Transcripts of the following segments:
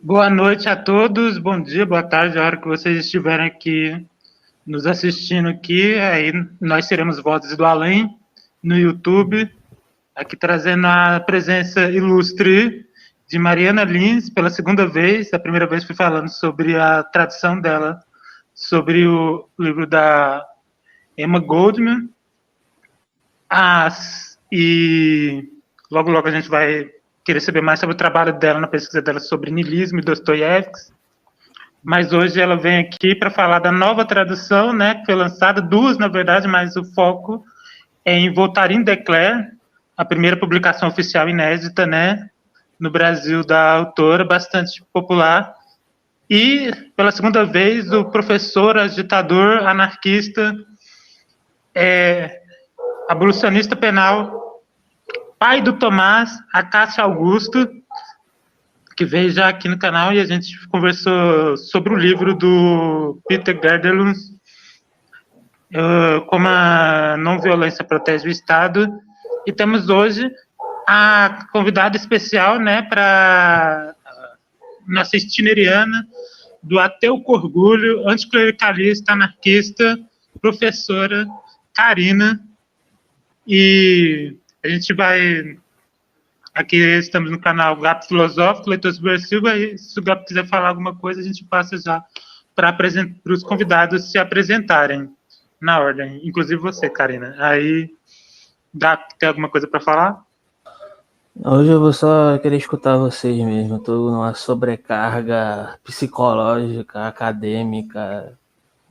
Boa noite a todos, bom dia, boa tarde, a hora que vocês estiverem aqui nos assistindo aqui, aí nós seremos Vozes do Além no YouTube, aqui trazendo a presença ilustre de Mariana Lins pela segunda vez. A primeira vez fui falando sobre a tradução dela, sobre o livro da Emma Goldman, e logo a gente vai querer saber mais sobre o trabalho dela na pesquisa dela sobre niilismo e Dostoiévski. Mas hoje ela vem aqui para falar da nova tradução, né, que foi lançada, duas, na verdade, mas o foco é em Voltaire de Cleyre, a primeira publicação oficial inédita, né, no Brasil da autora, bastante popular. E, pela segunda vez, o professor, agitador, anarquista, abolicionista penal, pai do Tomás, Acácio Augusto, que veio já aqui no canal, e a gente conversou sobre o livro do Peter Gelderlund, como a não violência protege o Estado. E temos hoje a convidada especial, né, para nossa stineriana, do ateu com orgulho, anticlericalista, anarquista, professora Karina. E a gente vai... Aqui estamos no canal Gap Filosófico, Leitor Subversivo, e se o Gap quiser falar alguma coisa, a gente passa já para os convidados se apresentarem na ordem, inclusive você, Karina. Aí, tem alguma coisa para falar? Hoje eu vou só querer escutar vocês mesmo. Estou numa sobrecarga psicológica, acadêmica.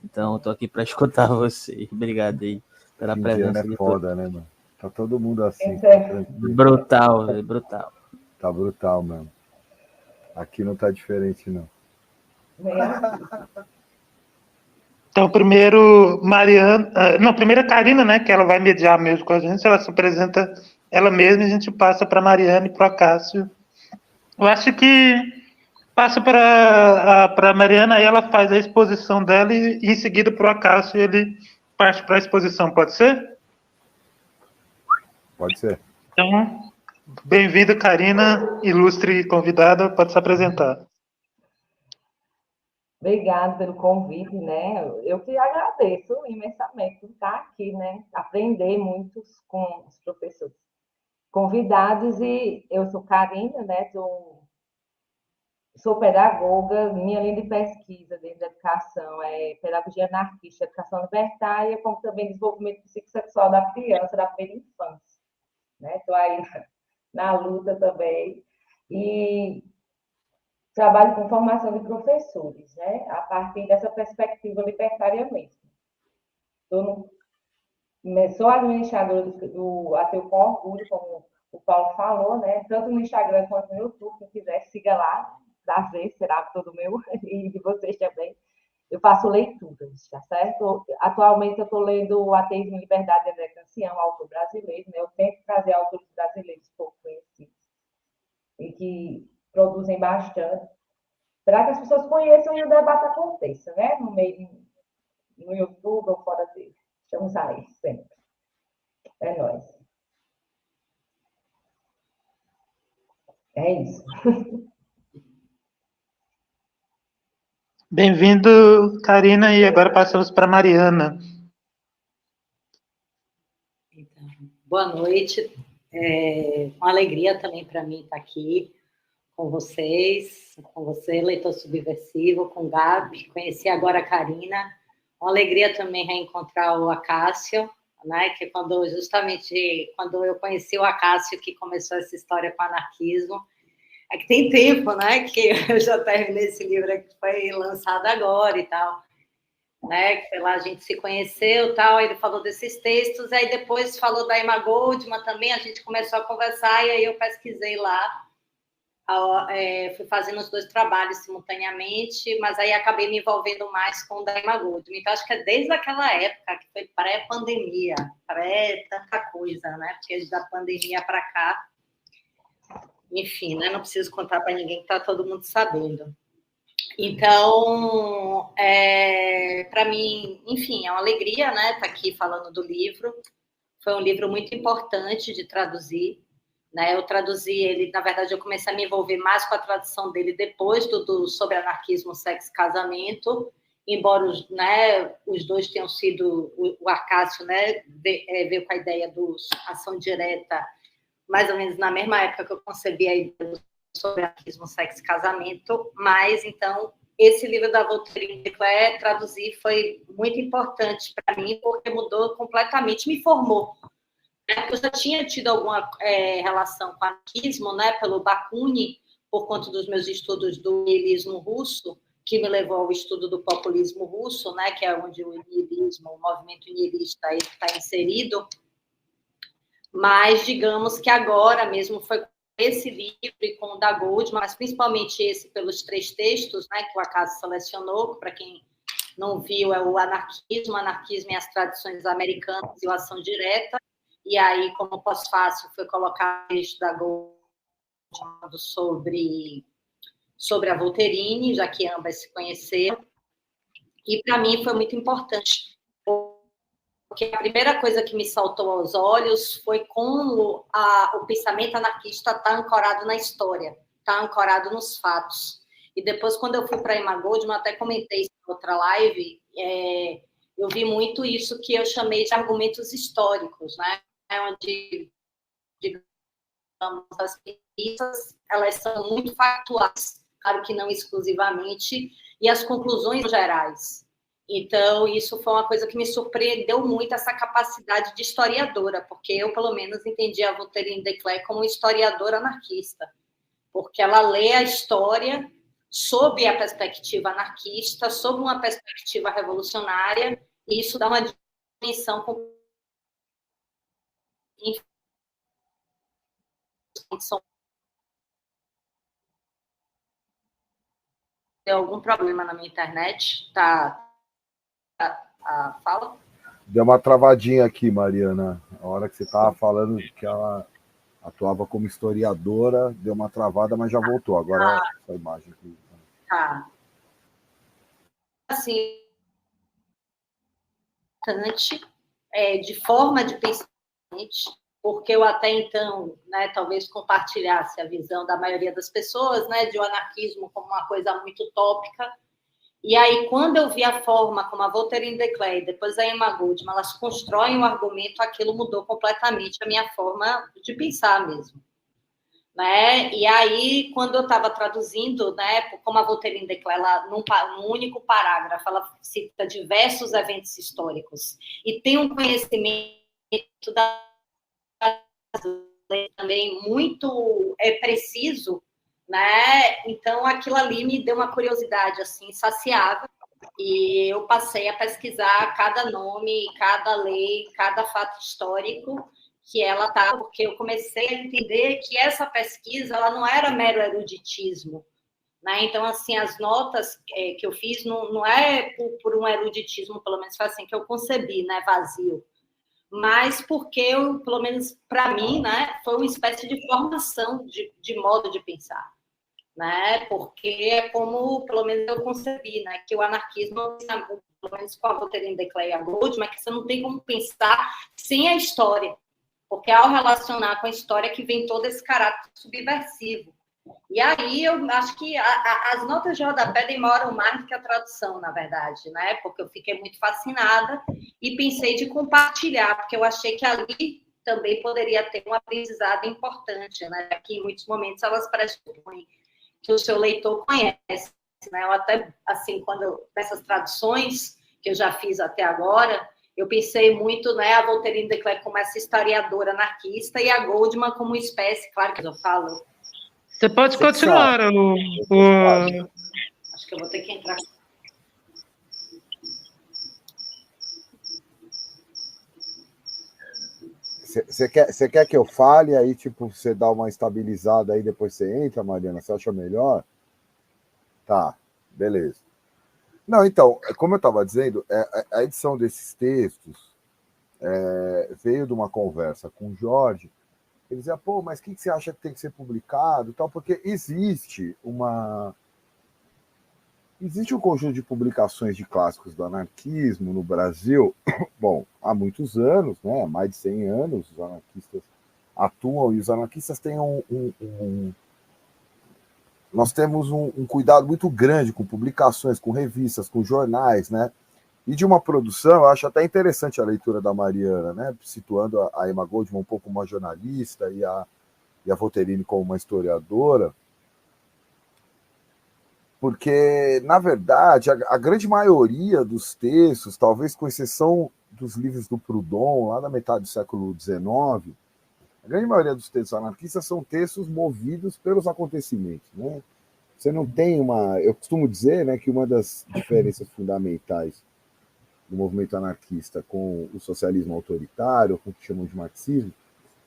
Então, estou aqui para escutar vocês. Obrigado aí pela presença. É foda, né, mano? Tá todo mundo assim. Brutal. Tá brutal mesmo. Aqui não tá diferente, não. Então, primeiro, primeiro a Karina, né, que ela vai mediar mesmo com a gente, ela se apresenta ela mesma e a gente passa para a Mariana e para o Acácio. Eu acho que passa para a Mariana, aí ela faz a exposição dela e em seguida para o Acácio ele parte para a exposição, pode ser? Pode ser. Então, bem-vinda, Karina, ilustre convidada, pode se apresentar. Obrigada pelo convite, né? Eu que agradeço imensamente por estar aqui, né? Aprender muito com os professores convidados. E eu sou Karina, né? Sou pedagoga, minha linha de pesquisa dentro da educação é pedagogia anarquista, educação libertária, como também desenvolvimento psicossexual da criança, da primeira infância, né? Estou aí na luta também. E trabalho com formação de professores, né? A partir dessa perspectiva libertária mesmo. Sou administradora do Ateu com Orgulho, como o Paulo falou, né? Tanto no Instagram quanto no YouTube, quem quiser, siga lá. Prazer, será todo meu, e de vocês também. Eu faço leituras, tá certo? Atualmente eu estou lendo Ateísmo e Liberdade de André Cancian, um autor brasileiro, né? Eu tento trazer autores brasileiros pouco conhecidos e que produzem bastante, para que as pessoas conheçam e o debate aconteça, né? No YouTube ou fora dele. Estamos aí, sempre. É nóis. É isso. Bem-vindo, Karina, e agora passamos para Mariana. Então, boa noite. Uma alegria também para mim estar aqui com vocês, com você, Leitor Subversivo, com o Gabi. Conheci agora a Karina. Uma alegria também reencontrar o Acácio, né? Que justamente quando eu conheci o Acácio, que começou essa história com o anarquismo. É que tem tempo, né? Que eu já terminei esse livro que foi lançado agora e tal, né? Que lá a gente se conheceu, tal. Ele falou desses textos, aí depois falou da Emma Goldman também. A gente começou a conversar e aí eu pesquisei lá. Fui fazendo os dois trabalhos simultaneamente, mas aí acabei me envolvendo mais com o da Emma Goldman. Então acho que é desde aquela época que foi pré-pandemia, pré-tanta coisa, né? Porque da pandemia para cá. Enfim, né? Não preciso contar para ninguém que está todo mundo sabendo. Então, para mim, enfim, é uma alegria, né? Estar aqui falando do livro. Foi um livro muito importante de traduzir, né? Eu traduzi ele, na verdade, eu comecei a me envolver mais com a tradução dele depois do Sobre Anarquismo, Sexo e Casamento, embora os dois tenham sido, o Arcácio, né, veio com a ideia do Ação Direta, mais ou menos na mesma época que eu concebi a ideia sobre anarquismo, sexo e casamento, mas, então, esse livro da Voltairine de Cleyre, traduzir, foi muito importante para mim, porque mudou completamente, me formou. Eu já tinha tido alguma relação com anarquismo, né, pelo Bakunin, por conta dos meus estudos do niilismo russo, que me levou ao estudo do populismo russo, né, que é onde o niilismo, o movimento niilista está inserido. Mas, digamos que agora mesmo foi com esse livro e com o da Goldman, mas principalmente esse pelos 3 textos, né, que o Acaso selecionou, para quem não viu, é o Anarquismo e as Tradições Americanas e o Ação Direta. E aí, como pós-fácil, foi colocar o texto da Goldman sobre a Voltairine, já que ambas se conheceram. E, para mim, foi muito importante, porque a primeira coisa que me saltou aos olhos foi como o pensamento anarquista está ancorado na história, está ancorado nos fatos. E depois, quando eu fui para a Emma Goldman, até comentei isso em outra live, eu vi muito isso que eu chamei de argumentos históricos, né? Onde, digamos, as pesquisas, elas são muito factuais, claro que não exclusivamente, e as conclusões gerais. Então, isso foi uma coisa que me surpreendeu muito, essa capacidade de historiadora, porque eu, pelo menos, entendi a Voltairine de Cleyre como historiadora anarquista, porque ela lê a história sob a perspectiva anarquista, sob uma perspectiva revolucionária, e isso dá uma dimensão Tem algum problema na minha internet? Tá a fala? Deu uma travadinha aqui, Mariana. A hora que você estava falando que ela atuava como historiadora, deu uma travada, mas já voltou. Agora a imagem aqui. Tá. Assim, de forma de pensar, porque eu até então, né, talvez compartilhasse a visão da maioria das pessoas, né, de o anarquismo como uma coisa muito utópica. E aí, quando eu vi a forma como a Voltairine de Cleyre, depois a Emma Goldman, elas constroem o argumento, aquilo mudou completamente a minha forma de pensar mesmo. Né? E aí, quando eu estava traduzindo, né, como a Voltairine de Cleyre, num único parágrafo, ela cita diversos eventos históricos e tem um conhecimento também muito preciso, né? Então, aquilo ali me deu uma curiosidade assim, insaciável, e eu passei a pesquisar cada nome, cada lei, cada fato histórico que ela está, porque eu comecei a entender que essa pesquisa ela não era mero eruditismo, né? Então, assim, as notas que eu fiz não é por um eruditismo, pelo menos foi assim que eu concebi, né, vazio, mas porque, pelo menos para mim, né, foi uma espécie de formação de modo de pensar, né, porque é como, pelo menos eu concebi, né, que o anarquismo, pelo menos com a Voltairine de Cleyre e a Goldman, é que você não tem como pensar sem a história, porque ao relacionar com a história que vem todo esse caráter subversivo. E aí eu acho que as notas de rodapé demoram mais do que a tradução, na verdade, né? Porque eu fiquei muito fascinada e pensei de compartilhar, porque eu achei que ali também poderia ter um aprendizado importante, né? Que em muitos momentos elas pressupõem que o seu leitor conhece, né? Eu até, assim, nessas traduções que eu já fiz até agora, eu pensei muito, né, a Voltairine de Cleyre como essa historiadora anarquista e a Goldman como uma espécie, claro que eu falo. Você pode continuar. Acho que eu vou ter que entrar. Você quer que eu fale, aí tipo, você dá uma estabilizada aí, depois você entra, Mariana? Você acha melhor? Tá, beleza. Não, então, como eu estava dizendo, a edição desses textos veio de uma conversa com o Jorge. Ele dizia, pô, mas o que você acha que tem que ser publicado? Tal, porque existe um conjunto de publicações de clássicos do anarquismo no Brasil, bom, há muitos anos, né, há mais de 100 anos, os anarquistas atuam, e os anarquistas têm nós temos um cuidado muito grande com publicações, com revistas, com jornais, né? E de uma produção, eu acho até interessante a leitura da Mariana, né? Situando a Emma Goldman um pouco como uma jornalista e a Volterini como uma historiadora, porque, na verdade, a grande maioria dos textos, talvez com exceção dos livros do Proudhon, lá da metade do século XIX, a grande maioria dos textos anarquistas são textos movidos pelos acontecimentos, né? Você não tem uma... Eu costumo dizer, né, que uma das diferenças fundamentais do movimento anarquista com o socialismo autoritário, com o que chamam de marxismo,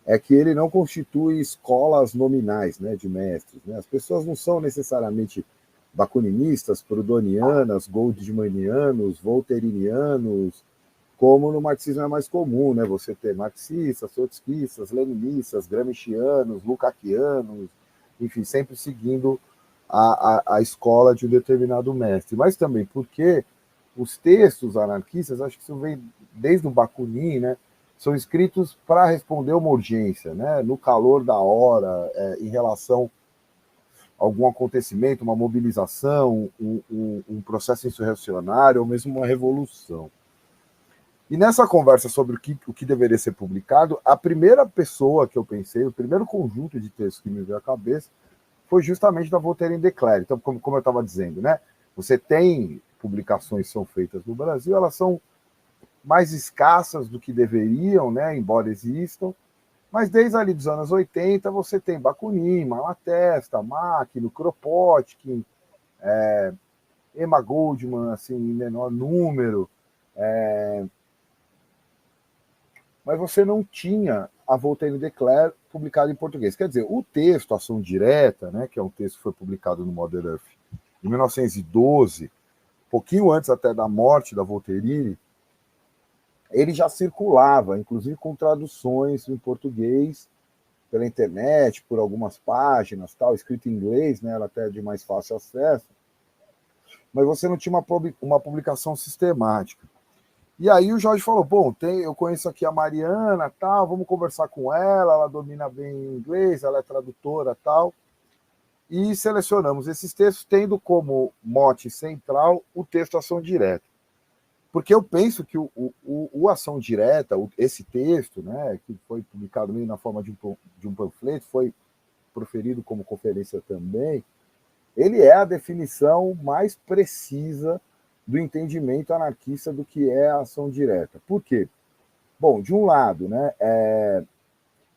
é que ele não constitui escolas nominais, né, de mestres, né? As pessoas não são necessariamente bakuninistas, proudhonianas, goldmanianos, volterinianos, como no marxismo é mais comum, né? Você ter marxistas, trotskistas, leninistas, gramscianos, lukácianos, enfim, sempre seguindo a escola de um determinado mestre. Mas também porque os textos anarquistas, acho que isso vem desde o Bakunin, né? São escritos para responder uma urgência, né? No calor da hora, em relação a algum acontecimento, uma mobilização, um processo insurrecionário, ou mesmo uma revolução. E nessa conversa sobre o que deveria ser publicado, a primeira pessoa que eu pensei, o primeiro conjunto de textos que me veio à cabeça, foi justamente da Voltaire de Cleyre. Então, como eu estava dizendo, né? Você tem publicações que são feitas no Brasil, elas são mais escassas do que deveriam, né? Embora existam, mas desde ali dos anos 80 você tem Bakunin, Malatesta, Máquina, Kropotkin, Emma Goldman, assim, em menor número, mas você não tinha a Voltaire de Cleyre publicada em português. Quer dizer, o texto Ação Direta, né, que é um texto que foi publicado no Modern Earth em 1912, pouquinho antes até da morte da Voltaire, ele já circulava, inclusive com traduções em português pela internet, por algumas páginas, tal, escrito em inglês, né, era até de mais fácil acesso, mas você não tinha uma publicação sistemática. E aí o Jorge falou, bom, eu conheço aqui a Mariana, tal, vamos conversar com ela domina bem inglês, ela é tradutora, tal, e selecionamos esses textos, tendo como mote central o texto Ação Direta. Porque eu penso que o Ação Direta, esse texto, né, que foi publicado meio na forma de um panfleto, foi proferido como conferência também, ele é a definição mais precisa do entendimento anarquista do que é a ação direta. Por quê? Bom, de um lado, né,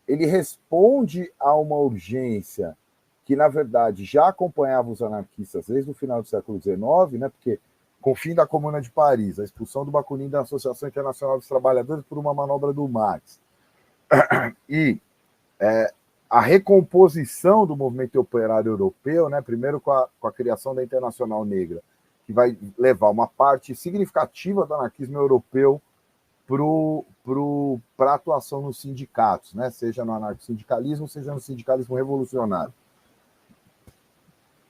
ele responde a uma urgência que, na verdade, já acompanhava os anarquistas desde o final do século XIX, né, porque com o fim da Comuna de Paris, a expulsão do Bakunin da Associação Internacional dos Trabalhadores por uma manobra do Marx, e a recomposição do movimento operário europeu, né, primeiro com a criação da Internacional Negra, que vai levar uma parte significativa do anarquismo europeu para a atuação nos sindicatos, né, seja no anarcossindicalismo, seja no sindicalismo revolucionário.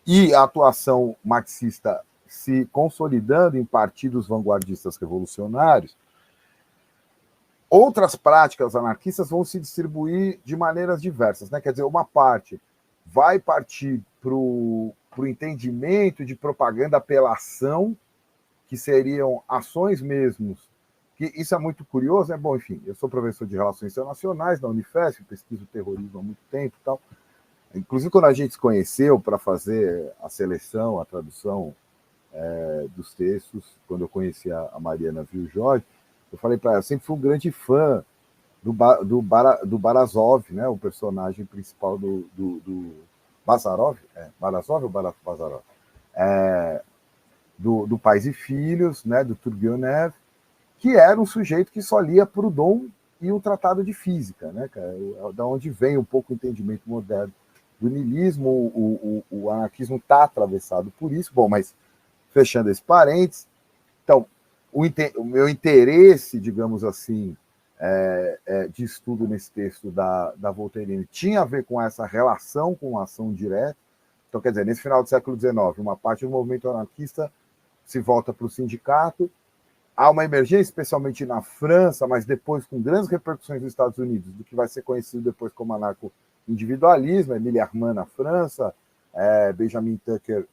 E a atuação marxista se consolidando em partidos vanguardistas revolucionários, outras práticas anarquistas vão se distribuir de maneiras diversas, né? Quer dizer, uma parte vai partir para o entendimento de propaganda pela ação, que seriam ações mesmos, que isso é muito curioso, né? Bom, enfim, eu sou professor de Relações Internacionais na Unifesp, pesquiso terrorismo há muito tempo e tal. Inclusive, quando a gente se conheceu para fazer a seleção, a tradução dos textos, quando eu conheci a Mariana Viu Jorge, eu falei para ela, eu sempre fui um grande fã do Barazov, né, o personagem principal do Bazarov, Barazov ou Bazarov? Do Pais e Filhos, né, do Turgenev, que era um sujeito que só lia Proudhon e o Tratado de Física, né, da onde vem um pouco o entendimento moderno do niilismo, o anarquismo está atravessado por isso. Bom, mas fechando esse parênteses, então, o meu interesse, digamos assim, de estudo nesse texto da Voltaire tinha a ver com essa relação com a ação direta. Então, quer dizer, nesse final do século XIX, uma parte do movimento anarquista se volta para o sindicato há uma emergência, especialmente na França, mas depois com grandes repercussões nos Estados Unidos, do que vai ser conhecido depois como anarco-individualismo, Emile Armand na França, Benjamin Tucker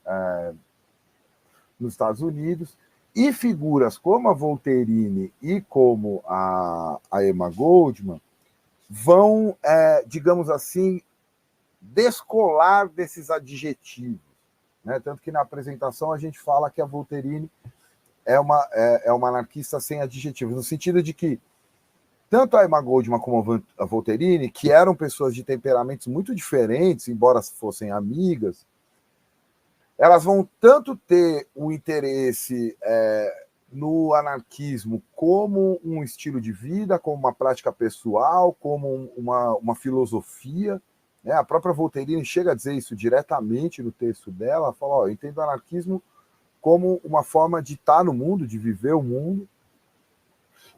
nos Estados Unidos, e figuras como a Voltairine e como a Emma Goldman vão, digamos assim, descolar desses adjetivos, né? Tanto que na apresentação a gente fala que a Voltairine é uma anarquista sem adjetivos, no sentido de que tanto a Emma Goldman como a Voltairine, que eram pessoas de temperamentos muito diferentes, embora fossem amigas, elas vão tanto ter o interesse no anarquismo como um estilo de vida, como uma prática pessoal, como uma filosofia, né? A própria Voltairine chega a dizer isso diretamente no texto dela, ela fala, eu entendo o anarquismo como uma forma de estar no mundo, de viver o mundo,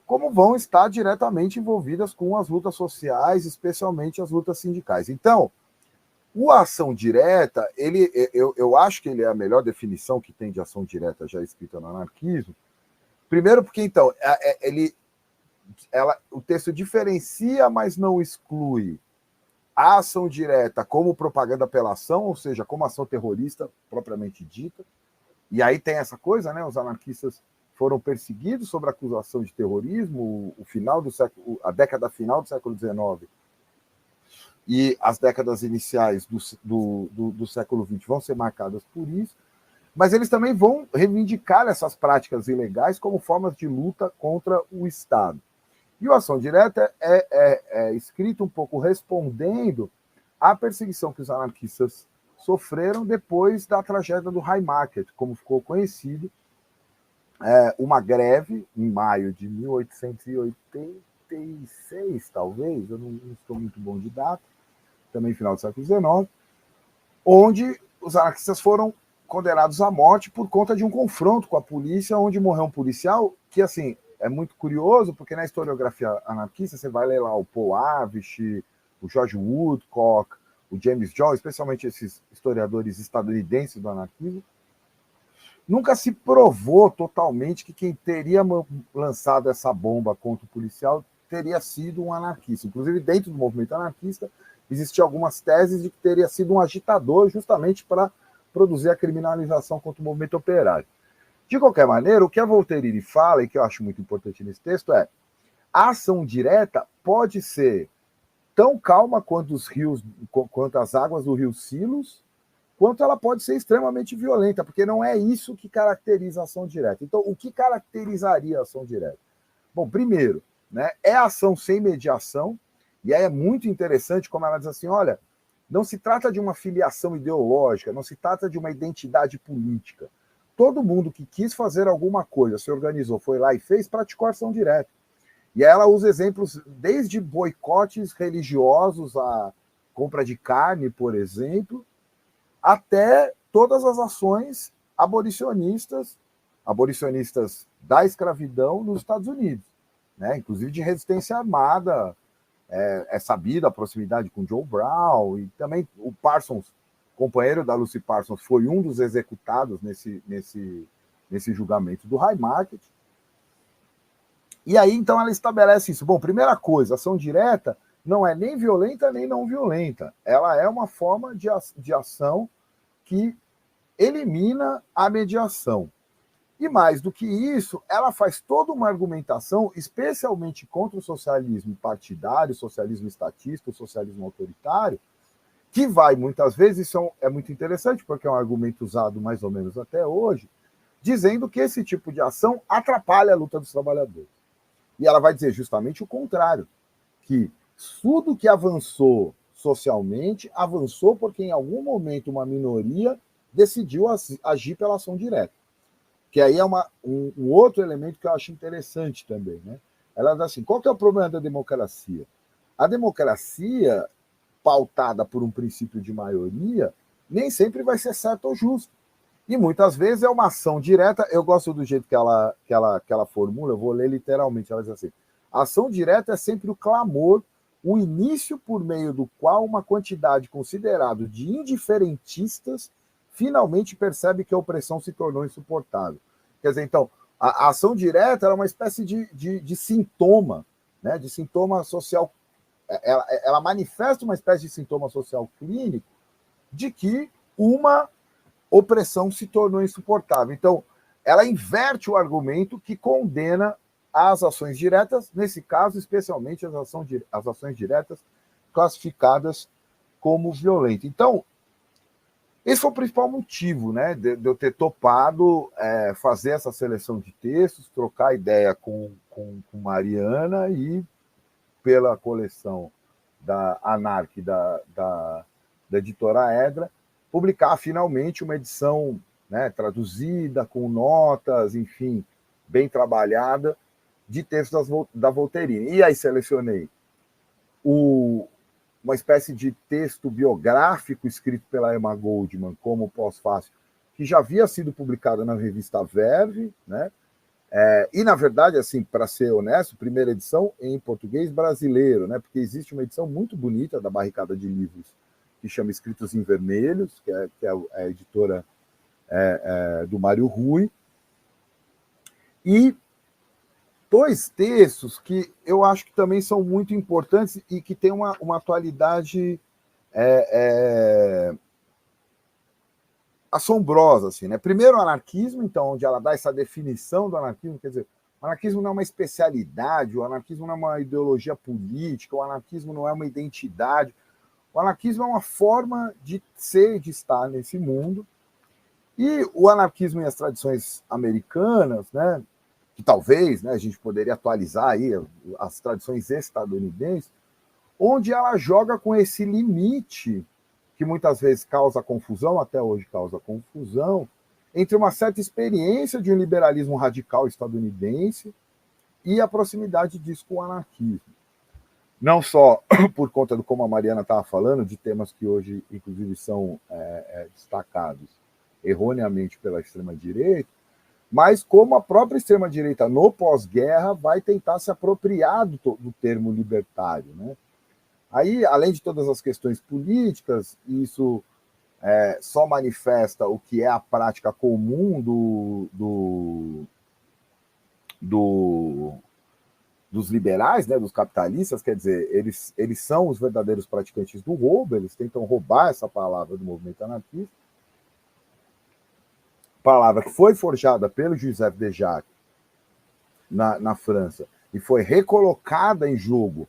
como vão estar diretamente envolvidas com as lutas sociais, especialmente as lutas sindicais. Então, o ação direta, eu acho que ele é a melhor definição que tem de ação direta já escrita no anarquismo. Primeiro porque, então, o texto diferencia, mas não exclui a ação direta como propaganda pela ação, ou seja, como ação terrorista propriamente dita. E aí tem essa coisa, né? Os anarquistas foram perseguidos sobre acusação de terrorismo, a década final do século XIX e as décadas iniciais do século XX vão ser marcadas por isso, mas eles também vão reivindicar essas práticas ilegais como formas de luta contra o Estado. E o Ação Direta é escrito um pouco respondendo à perseguição que os anarquistas sofreram depois da tragédia do Haymarket, como ficou conhecido, uma greve em maio de 1886, talvez, eu não estou muito bom de data, também final do século XIX, onde os anarquistas foram condenados à morte por conta de um confronto com a polícia, onde morreu um policial que, assim, é muito curioso, porque na historiografia anarquista você vai ler lá o Paul Avish, o George Woodcock, o James Joyce, especialmente esses historiadores estadunidenses do anarquismo, nunca se provou totalmente que quem teria lançado essa bomba contra o policial teria sido um anarquista. Inclusive, dentro do movimento anarquista, existiam algumas teses de que teria sido um agitador justamente para produzir a criminalização contra o movimento operário. De qualquer maneira, o que a Voltairine fala, e que eu acho muito importante nesse texto, a ação direta pode ser tão calma quanto as águas do rio Silos, quanto ela pode ser extremamente violenta, porque não é isso que caracteriza a ação direta. Então, o que caracterizaria a ação direta? Bom, primeiro, né, é a ação sem mediação, e aí é muito interessante como ela diz assim, olha, não se trata de uma filiação ideológica, não se trata de uma identidade política. Todo mundo que quis fazer alguma coisa, se organizou, foi lá e fez, praticou ação direta. E aí ela usa exemplos desde boicotes religiosos, a compra de carne, por exemplo, até todas as ações abolicionistas da escravidão nos Estados Unidos, né? Inclusive de resistência armada. É sabida a proximidade com Joe Brown, e também o Parsons, companheiro da Lucy Parsons, foi um dos executados nesse julgamento do Haymarket. E aí, então, ela estabelece isso. Bom, primeira coisa, ação direta não é nem violenta nem não violenta. Ela é uma forma de ação que elimina a mediação. E mais do que isso, ela faz toda uma argumentação, especialmente contra o socialismo partidário, o socialismo estatista, o socialismo autoritário, que vai muitas vezes, isso é muito interessante, porque é um argumento usado mais ou menos até hoje, dizendo que esse tipo de ação atrapalha a luta dos trabalhadores. E ela vai dizer justamente o contrário, que tudo que avançou socialmente, avançou porque em algum momento uma minoria decidiu agir pela ação direta. Que aí é um outro elemento que eu acho interessante também, né? Ela diz assim, qual que é o problema da democracia? A democracia, pautada por um princípio de maioria, nem sempre vai ser certa ou justa. E muitas vezes é uma ação direta, eu gosto do jeito que ela formula, eu vou ler literalmente, ela diz assim, a ação direta é sempre o clamor, o início por meio do qual uma quantidade considerável de indiferentistas finalmente percebe que a opressão se tornou insuportável. Quer dizer, então, A ação direta é uma espécie de sintoma, né? De sintoma social. Ela manifesta uma espécie de sintoma social clínico de que uma opressão se tornou insuportável. Então, ela inverte o argumento que condena as ações diretas, nesse caso, especialmente as ações diretas classificadas como violentas. Então, esse foi o principal motivo, né, de eu ter topado fazer essa seleção de textos, trocar ideia com Mariana e, pela coleção da Anarque, da editora Edra, publicar finalmente uma edição, né, traduzida, com notas, enfim, bem trabalhada, de textos da Voltairine. E aí selecionei uma espécie de texto biográfico escrito pela Emma Goldman, como pós-fácil, que já havia sido publicado na revista Verve, né? E, na verdade, assim, para ser honesto, primeira edição em português brasileiro, né? Porque existe uma edição muito bonita da Barricada de Livros, que chama Escritos em Vermelhos, que é a editora do Mário Rui, e dois textos que eu acho que também são muito importantes e que têm uma atualidade assombrosa, assim, né? Primeiro, o anarquismo, então, onde ela dá essa definição do anarquismo, quer dizer, o anarquismo não é uma especialidade, o anarquismo não é uma ideologia política, o anarquismo não é uma identidade, o anarquismo é uma forma de ser e de estar nesse mundo, e o anarquismo e as tradições americanas, né, que talvez, né, a gente poderia atualizar aí as tradições estadunidenses, onde ela joga com esse limite que muitas vezes causa confusão, até hoje causa confusão, entre uma certa experiência de um liberalismo radical estadunidense e a proximidade disso com o anarquismo. Não só por conta do como a Mariana estava falando, de temas que hoje, inclusive, são destacados erroneamente pela extrema-direita, mas como a própria extrema-direita, no pós-guerra, vai tentar se apropriar do termo libertário, né? Aí, além de todas as questões políticas, isso só manifesta o que é a prática comum dos liberais, né, dos capitalistas, quer dizer, eles são os verdadeiros praticantes do roubo, eles tentam roubar essa palavra do movimento anarquista, palavra que foi forjada pelo Joseph de Jacques na França e foi recolocada em jogo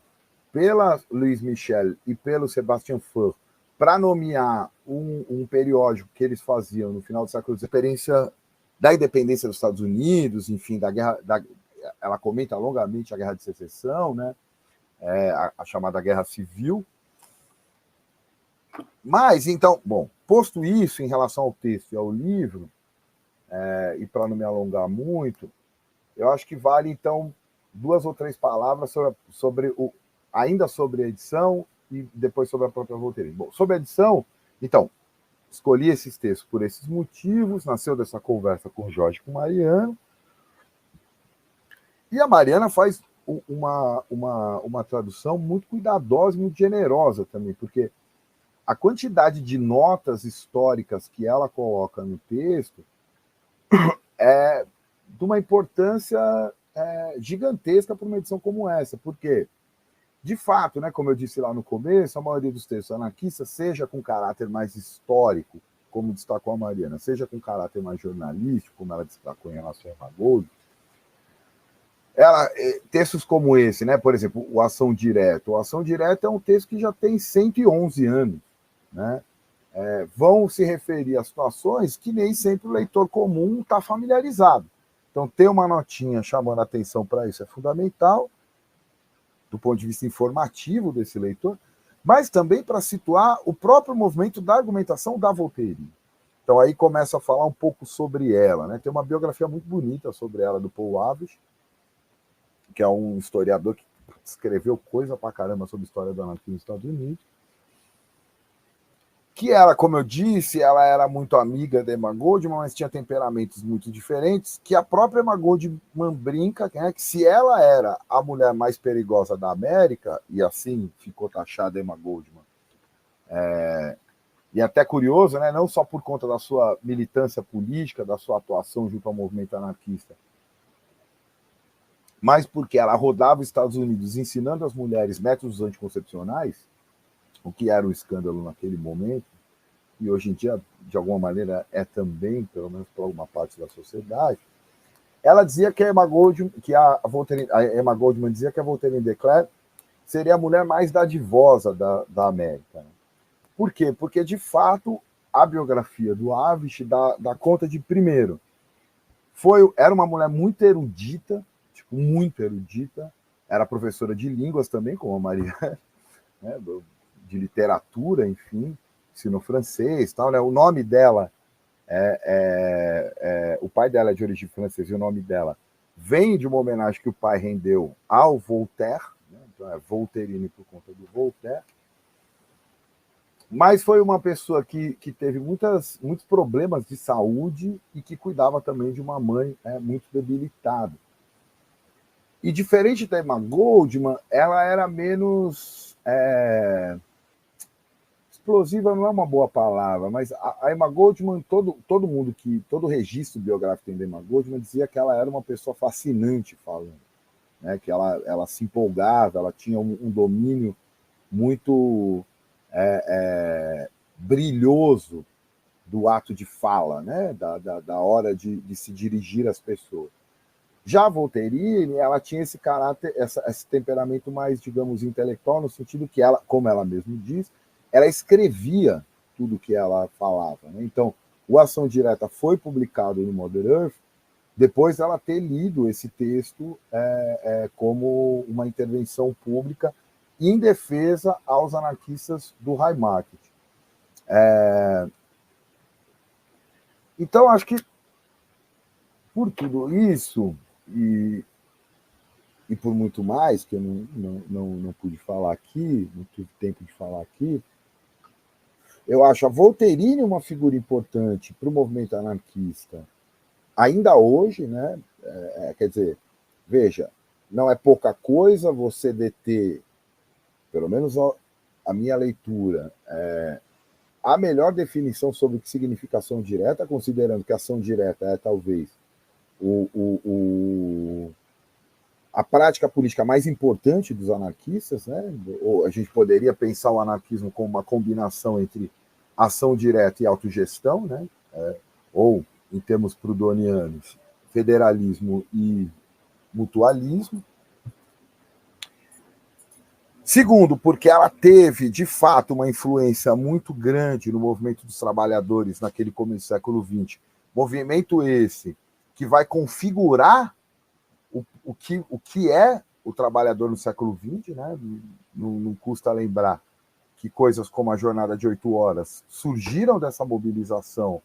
pela Louise Michel e pelo Sebastian Faure para nomear um periódico que eles faziam no final do século XIX, experiência da independência dos Estados Unidos, enfim, da guerra, ela comenta longamente a Guerra de Secessão, né? A chamada Guerra Civil. Mas, então, bom, posto isso em relação ao texto e ao livro, e para não me alongar muito, eu acho que vale, então, 2 ou 3 palavras ainda sobre a edição e depois sobre a própria Voltairine. Bom, sobre a edição, então, escolhi esses textos por esses motivos, nasceu dessa conversa com o Jorge e com o Mariano, e a Mariana faz uma tradução muito cuidadosa e muito generosa também, porque a quantidade de notas históricas que ela coloca no texto é de uma importância gigantesca para uma edição como essa, porque, de fato, né, como eu disse lá no começo, a maioria dos textos anarquistas, seja com caráter mais histórico, como destacou a Mariana, seja com caráter mais jornalístico, como ela destacou em relação a Magoldo, textos como esse, né, por exemplo, o Ação Direta. O Ação Direta é um texto que já tem 111 anos, né? Vão se referir a situações que nem sempre o leitor comum está familiarizado. Então, ter uma notinha chamando a atenção para isso é fundamental, do ponto de vista informativo desse leitor, mas também para situar o próprio movimento da argumentação da Voltairine. Então, aí começa a falar um pouco sobre ela, né? Tem uma biografia muito bonita sobre ela, do Paul Avish, que é um historiador que escreveu coisa pra caramba sobre a história do anarquismo nos Estados Unidos, que ela, como eu disse, ela era muito amiga da Emma Goldman, mas tinha temperamentos muito diferentes, que a própria Emma Goldman brinca, né, que se ela era a mulher mais perigosa da América, e assim ficou taxada a Emma Goldman, e até curioso, né, não só por conta da sua militância política, da sua atuação junto ao movimento anarquista, mas porque ela rodava os Estados Unidos ensinando às mulheres métodos anticoncepcionais, o que era um escândalo naquele momento, e hoje em dia, de alguma maneira, é também, pelo menos para alguma parte da sociedade. Ela dizia que a Emma Goldman dizia que a Voltaire de Cleyre seria a mulher mais dadivosa da América. Por quê? Porque, de fato, a biografia do Avish dá conta de, primeiro, era uma mulher muito erudita, era professora de línguas também, como a Maria, né, de literatura, enfim, ensinou francês, tal, né? O nome dela o pai dela é de origem francesa e o nome dela vem de uma homenagem que o pai rendeu ao Voltaire, né? Então é Voltairine por conta do Voltaire. Mas foi uma pessoa que teve muitos problemas de saúde e que cuidava também de uma mãe muito debilitada. E diferente da Emma Goldman, ela era menos... explosiva não é uma boa palavra, mas a Emma Goldman, todo mundo todo registro biográfico tem da Emma Goldman dizia que ela era uma pessoa fascinante falando, né? Que ela se empolgava, ela tinha um domínio muito brilhoso do ato de fala, né? Da hora de se dirigir às pessoas. Já a Voltairine, ela tinha esse caráter, esse temperamento mais, digamos, intelectual, no sentido que ela, como ela mesma diz, ela escrevia tudo que ela falava, né? Então, o Ação Direta foi publicado no Modern Earth depois dela ter lido esse texto como uma intervenção pública em defesa aos anarquistas do High Market. Então, acho que por tudo isso e por muito mais, que eu não pude falar aqui, não tive tempo de falar aqui, eu acho a Voltairine uma figura importante para o movimento anarquista, ainda hoje, né? Quer dizer, veja, não é pouca coisa você deter, pelo menos a minha leitura, a melhor definição sobre o que significa ação direta, considerando que a ação direta é talvez a prática política mais importante dos anarquistas, né? Ou a gente poderia pensar o anarquismo como uma combinação entre ação direta e autogestão, né? Ou, em termos proudhonianos, federalismo e mutualismo. Segundo, porque ela teve, de fato, uma influência muito grande no movimento dos trabalhadores naquele começo do século XX. Movimento esse que vai configurar o que é o trabalhador no século XX, né? Não custa lembrar que coisas como a jornada de 8 horas surgiram dessa mobilização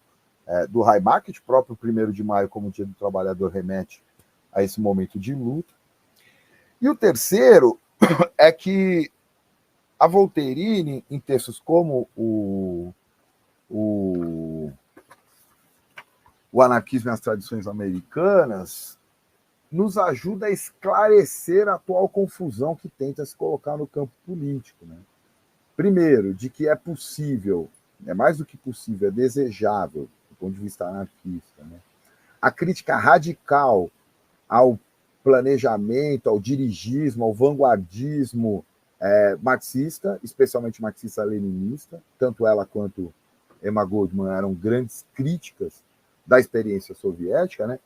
do High Market, próprio 1º de maio, como Dia do Trabalhador, remete a esse momento de luta. E o terceiro é que a Voltairine, em textos como o Anarquismo e as Tradições Americanas, nos ajuda a esclarecer a atual confusão que tenta se colocar no campo político, né? Primeiro, de que é possível, é mais do que possível, é desejável, do ponto de vista anarquista, né? A crítica radical ao planejamento, ao dirigismo, ao vanguardismo marxista, especialmente marxista-leninista, tanto ela quanto Emma Goldman eram grandes críticas da experiência soviética, né?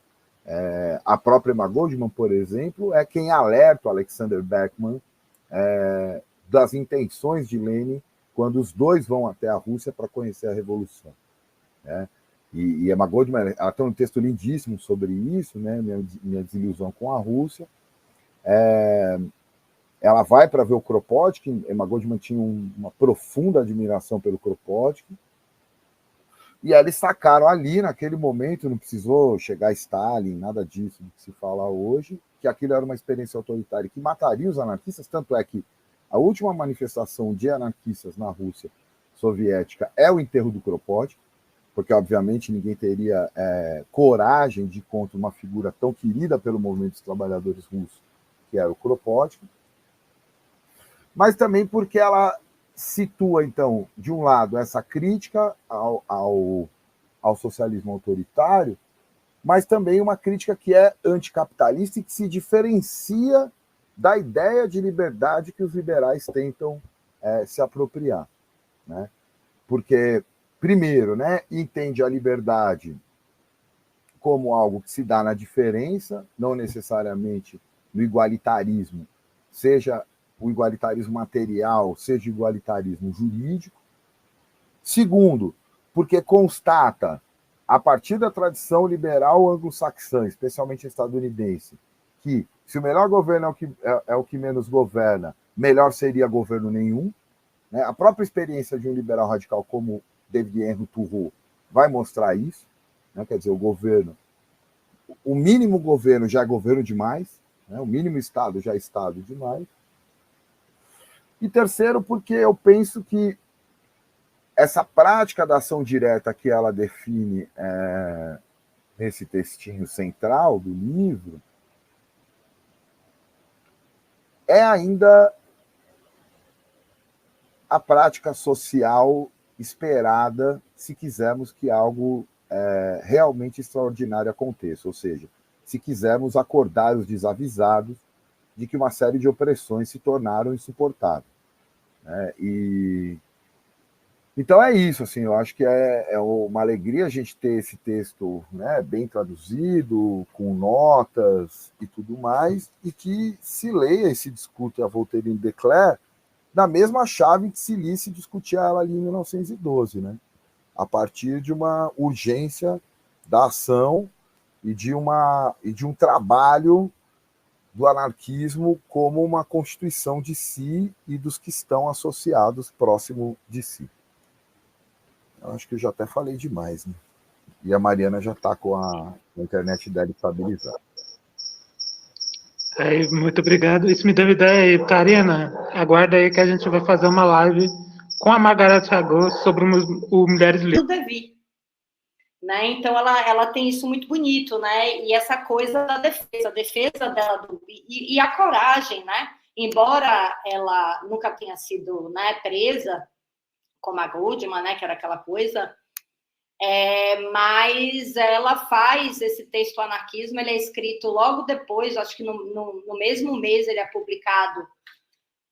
A própria Emma Goldman, por exemplo, é quem alerta o Alexander Berkman das intenções de Lenin quando os dois vão até a Rússia para conhecer a Revolução, né? E Emma Goldman, ela tem um texto lindíssimo sobre isso, né? Minha desilusão com a Rússia. Ela vai para ver o Kropotkin. Emma Goldman tinha uma profunda admiração pelo Kropotkin. E eles sacaram ali, naquele momento, não precisou chegar a Stalin, nada disso do que se fala hoje, que aquilo era uma experiência autoritária que mataria os anarquistas, tanto é que a última manifestação de anarquistas na Rússia soviética é o enterro do Kropotkin, porque, obviamente, ninguém teria coragem de ir contra uma figura tão querida pelo movimento dos trabalhadores russos, que era o Kropotkin, mas também porque ela situa, então, de um lado, essa crítica ao socialismo autoritário, mas também uma crítica que é anticapitalista e que se diferencia da ideia de liberdade que os liberais tentam se apropriar, né? Porque, primeiro, né, entende a liberdade como algo que se dá na diferença, não necessariamente no igualitarismo, seja o igualitarismo material, seja o igualitarismo jurídico. Segundo, porque constata, a partir da tradição liberal anglo-saxã, especialmente estadunidense, que se o melhor governo é o que menos governa, melhor seria governo nenhum, né? A própria experiência de um liberal radical como David Henry Thoreau vai mostrar isso, né? Quer dizer, o mínimo governo já é governo demais, né? O mínimo Estado já é Estado demais. E terceiro, porque eu penso que essa prática da ação direta que ela define nesse textinho central do livro é ainda a prática social esperada se quisermos que algo realmente extraordinário aconteça, ou seja, se quisermos acordar os desavisados de que uma série de opressões se tornaram insuportáveis, né? Então é isso, assim, eu acho que é uma alegria a gente ter esse texto, né, bem traduzido, com notas e tudo mais, e que se leia e se discuta a Voltaire em Declare da mesma chave que se lia e se discutia ela ali em 1912, né? A partir de uma urgência da ação e de um trabalho do anarquismo como uma constituição de si e dos que estão associados próximo de si. Eu acho que eu já até falei demais, né? E a Mariana já está com a internet dela estabilizada. Muito obrigado. Isso me deu ideia aí, Karina. Aguarda aí que a gente vai fazer uma live com a Margareth Agô sobre o Mulheres Livres. Do Davi, né? Então ela tem isso muito bonito, né? E essa coisa da defesa dela e a coragem, né? Embora ela nunca tenha sido, né, presa como a Goldman, né? Que era aquela coisa. Mas ela faz esse texto Anarquismo, ele é escrito logo depois, acho que no mesmo mês ele é publicado,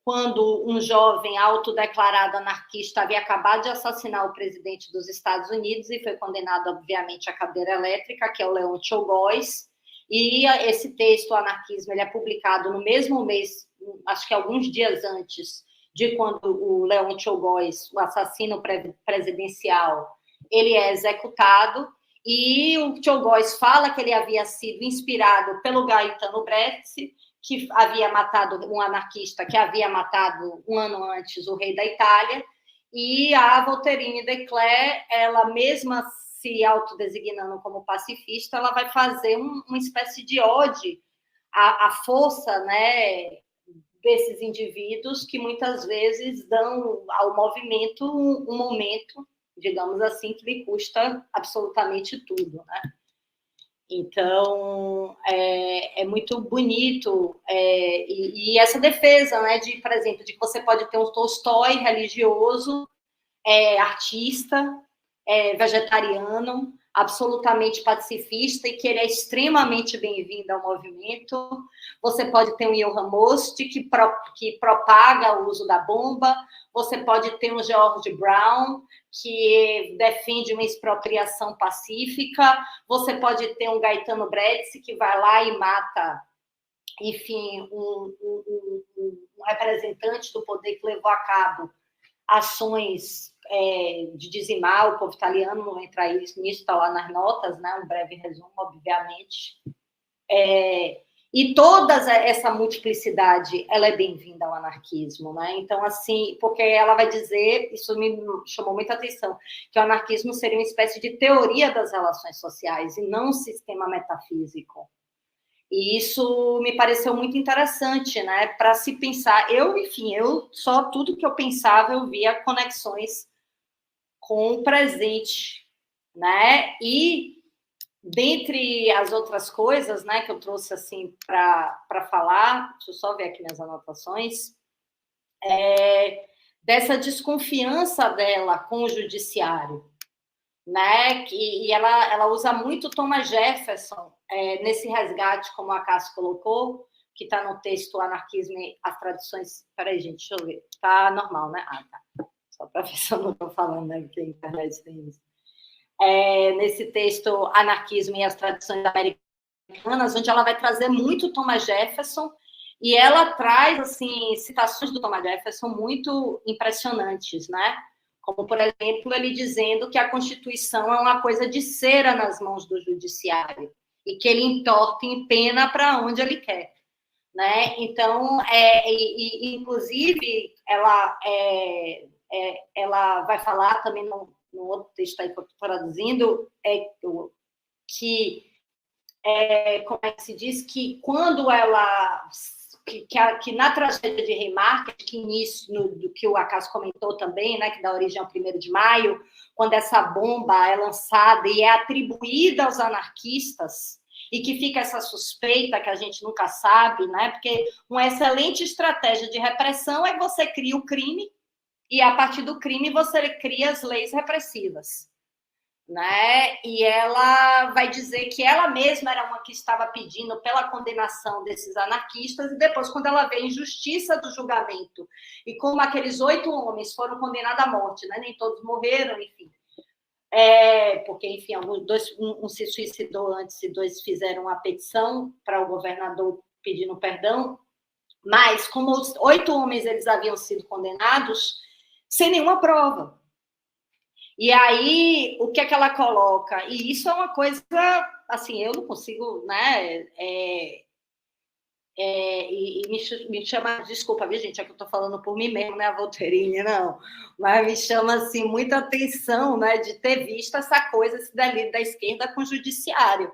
quando um jovem autodeclarado anarquista havia acabado de assassinar o presidente dos Estados Unidos e foi condenado, obviamente, à cadeira elétrica, que é o Leon Czolgosz. E esse texto Anarquismo ele é publicado no mesmo mês, acho que alguns dias antes de quando o Leon Czolgosz, o assassino presidencial, ele é executado, e o Czolgosz fala que ele havia sido inspirado pelo Gaetano Bresci, que havia matado um anarquista que havia matado um ano antes o rei da Itália, e a Voltaire Declare, ela mesma se autodesignando como pacifista, ela vai fazer uma espécie de ode à força, né, desses indivíduos que muitas vezes dão ao movimento um momento, digamos assim, que lhe custa absolutamente tudo, né? Então, é muito bonito, e essa defesa, né, por exemplo, de que você pode ter um Tolstói religioso, artista, vegetariano, absolutamente pacifista e que ele é extremamente bem-vindo ao movimento. Você pode ter um Johann Most, que propaga o uso da bomba. Você pode ter um George Brown, que defende uma expropriação pacífica. Você pode ter um Gaetano Bresci, que vai lá e mata, enfim, um representante do poder que levou a cabo ações de dizimar o povo italiano, não vou entrar nisso, está lá nas notas, né? Um breve resumo, obviamente. E toda essa multiplicidade, ela é bem-vinda ao anarquismo, né? Então, assim, porque ela vai dizer, isso me chamou muita atenção, que o anarquismo seria uma espécie de teoria das relações sociais e não um sistema metafísico. E isso me pareceu muito interessante, né? Para se pensar. Tudo que eu pensava, eu via conexões com o presente, né? E, dentre as outras coisas, né, que eu trouxe assim para falar, deixa eu só ver aqui minhas anotações, dessa desconfiança dela com o judiciário, né? E ela usa muito Thomas Jefferson nesse resgate, como a Cássia colocou, que está no texto Anarquismo e as Tradições... Peraí, gente, deixa eu ver. Tá normal, né? Ah, tá. Só para ver se eu não estou falando, né? Porque a internet tem isso. Nesse texto Anarquismo e as Tradições Americanas, onde ela vai trazer muito Thomas Jefferson, e ela traz, assim, citações do Thomas Jefferson muito impressionantes, né? Como, por exemplo, ele dizendo que a Constituição é uma coisa de cera nas mãos do judiciário e que ele entorta em pena para onde ele quer, né? Então, inclusive, ela vai falar também no outro texto aí que eu estou traduzindo, que como é que se diz, que quando ela... Que na tragédia de Haymarket, que início do que o Acaso comentou também, né, que dá origem ao 1º de maio, quando essa bomba é lançada e é atribuída aos anarquistas, e que fica essa suspeita que a gente nunca sabe, né, porque uma excelente estratégia de repressão é que você cria o crime, e a partir do crime você cria as leis repressivas, né? E ela vai dizer que ela mesma era uma que estava pedindo pela condenação desses anarquistas, e depois, quando ela vê a injustiça do julgamento, e como aqueles 8 homens foram condenados à morte, né? Nem todos morreram, enfim. Porque, enfim, um se suicidou antes e 2 fizeram uma petição para o governador pedindo perdão, mas como os 8 homens eles haviam sido condenados sem nenhuma prova. E aí, o que é que ela coloca? E isso é uma coisa, assim, eu não consigo, né? E me chama, desculpa, viu, gente, é que eu estou falando por mim mesmo, né, a Voltairinha, não. Mas me chama, assim, muita atenção, né, de ter visto essa coisa dali da esquerda com o judiciário,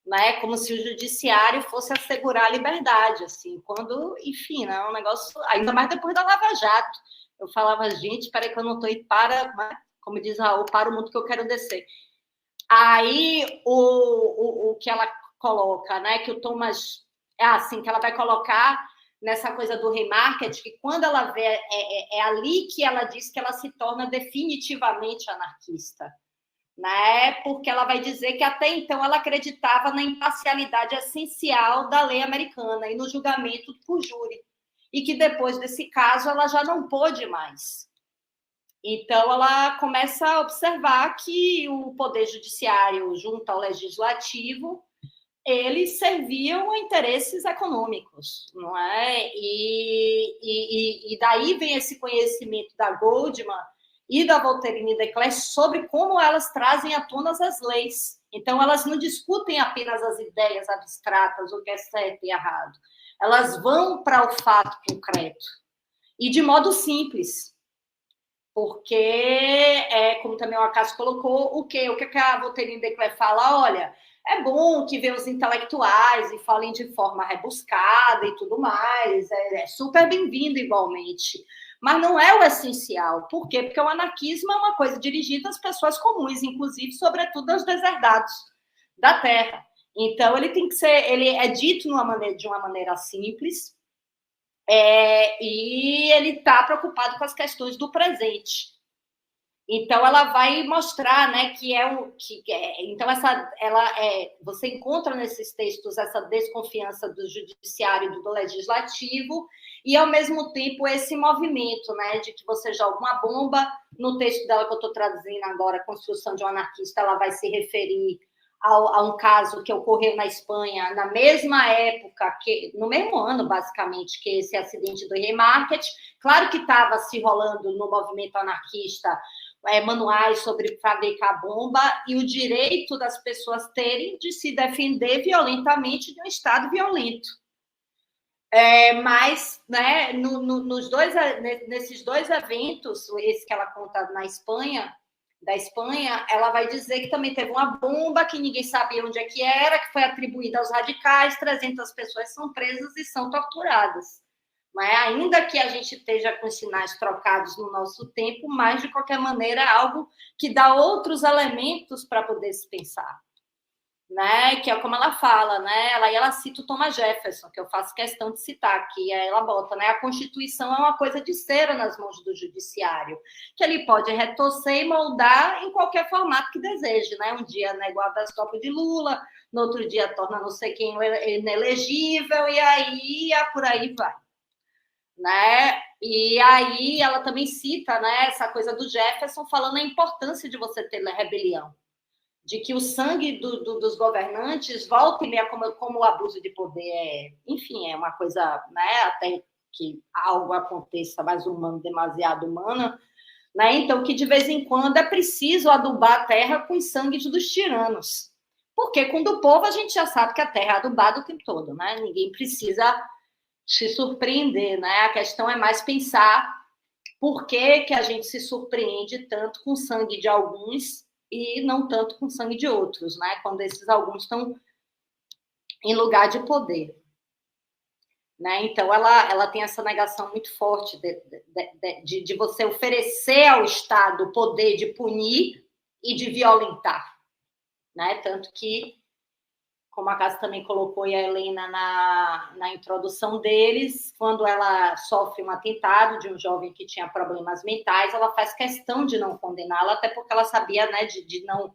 né? Como se o judiciário fosse assegurar a liberdade, assim, quando, enfim, né, um negócio, ainda mais depois da Lava Jato. Eu falava, gente, espera que eu não estou indo para... Né? Como diz Raul, para o mundo que eu quero descer. Aí, o que ela coloca, né, que o Thomas... assim, que ela vai colocar nessa coisa do remarket, que quando ela vê... É ali que ela diz que ela se torna definitivamente anarquista, né? Porque ela vai dizer que até então ela acreditava na imparcialidade essencial da lei americana e no julgamento por júri. E que depois desse caso ela já não pôde mais. Então, ela começa a observar que o poder judiciário, junto ao legislativo, eles serviam a interesses econômicos, não é? E daí vem esse conhecimento da Goldman e da Voltairine de Cleyre sobre como elas trazem à tona as leis. Então, elas não discutem apenas as ideias abstratas, o que é certo e errado. Elas vão para o fato concreto. E de modo simples. Porque, como também o Acaso colocou, o que a Voltairine de Cleyre fala? Olha, é bom que venham os intelectuais e falem de forma rebuscada e tudo mais, é super bem-vindo igualmente, mas não é o essencial. Por quê? Porque o anarquismo é uma coisa dirigida às pessoas comuns, inclusive, sobretudo aos deserdados da terra. Então, ele tem que ser, ele é dito de uma maneira simples, e ele está preocupado com as questões do presente. Então, ela vai mostrar, né, então você encontra nesses textos essa desconfiança do judiciário e do legislativo e, ao mesmo tempo, esse movimento, né, de que você joga uma bomba. No texto dela que eu estou traduzindo agora, Construção de um Anarquista, ela vai se referir a um caso que ocorreu na Espanha na mesma época, no mesmo ano, basicamente, que esse acidente do Haymarket. Claro que estava se rolando no movimento anarquista manuais sobre fabricar bomba e o direito das pessoas terem de se defender violentamente de um Estado violento. Mas, né, nesses 2 eventos, esse que ela conta da Espanha, ela vai dizer que também teve uma bomba que ninguém sabia onde é que era, que foi atribuída aos radicais, 300 pessoas são presas e são torturadas. Mas ainda que a gente esteja com sinais trocados no nosso tempo, mas, de qualquer maneira, é algo que dá outros elementos para poder se pensar. né? Que é como ela fala, né? Ela cita o Thomas Jefferson, que eu faço questão de citar, que ela bota, né? A Constituição é uma coisa de cera nas mãos do judiciário, que ele pode retorcer e moldar em qualquer formato que deseje, né? Um dia nega o habeas corpus de Lula, no outro dia torna não sei quem inelegível, e aí por aí vai, né? E aí ela também cita, né, essa coisa do Jefferson falando a importância de você ter rebelião, de que o sangue dos governantes volta e meia, como o abuso de poder enfim, é uma coisa, né, até que algo aconteça mais humano, demasiado humana, né? Então, que de vez em quando é preciso adubar a terra com os sangues dos tiranos. Porque com o povo a gente já sabe que a terra é adubada o tempo todo, né? Ninguém precisa se surpreender, né? A questão é mais pensar por que a gente se surpreende tanto com o sangue de alguns e não tanto com sangue de outros, né? Quando esses alguns estão em lugar de poder, né? Então ela tem essa negação muito forte de você oferecer ao Estado o poder de punir e de violentar, né? Tanto que, como a Cássia também colocou, e a Helena na introdução deles, quando ela sofre um atentado de um jovem que tinha problemas mentais, ela faz questão de não condená-la, até porque ela sabia, né, de não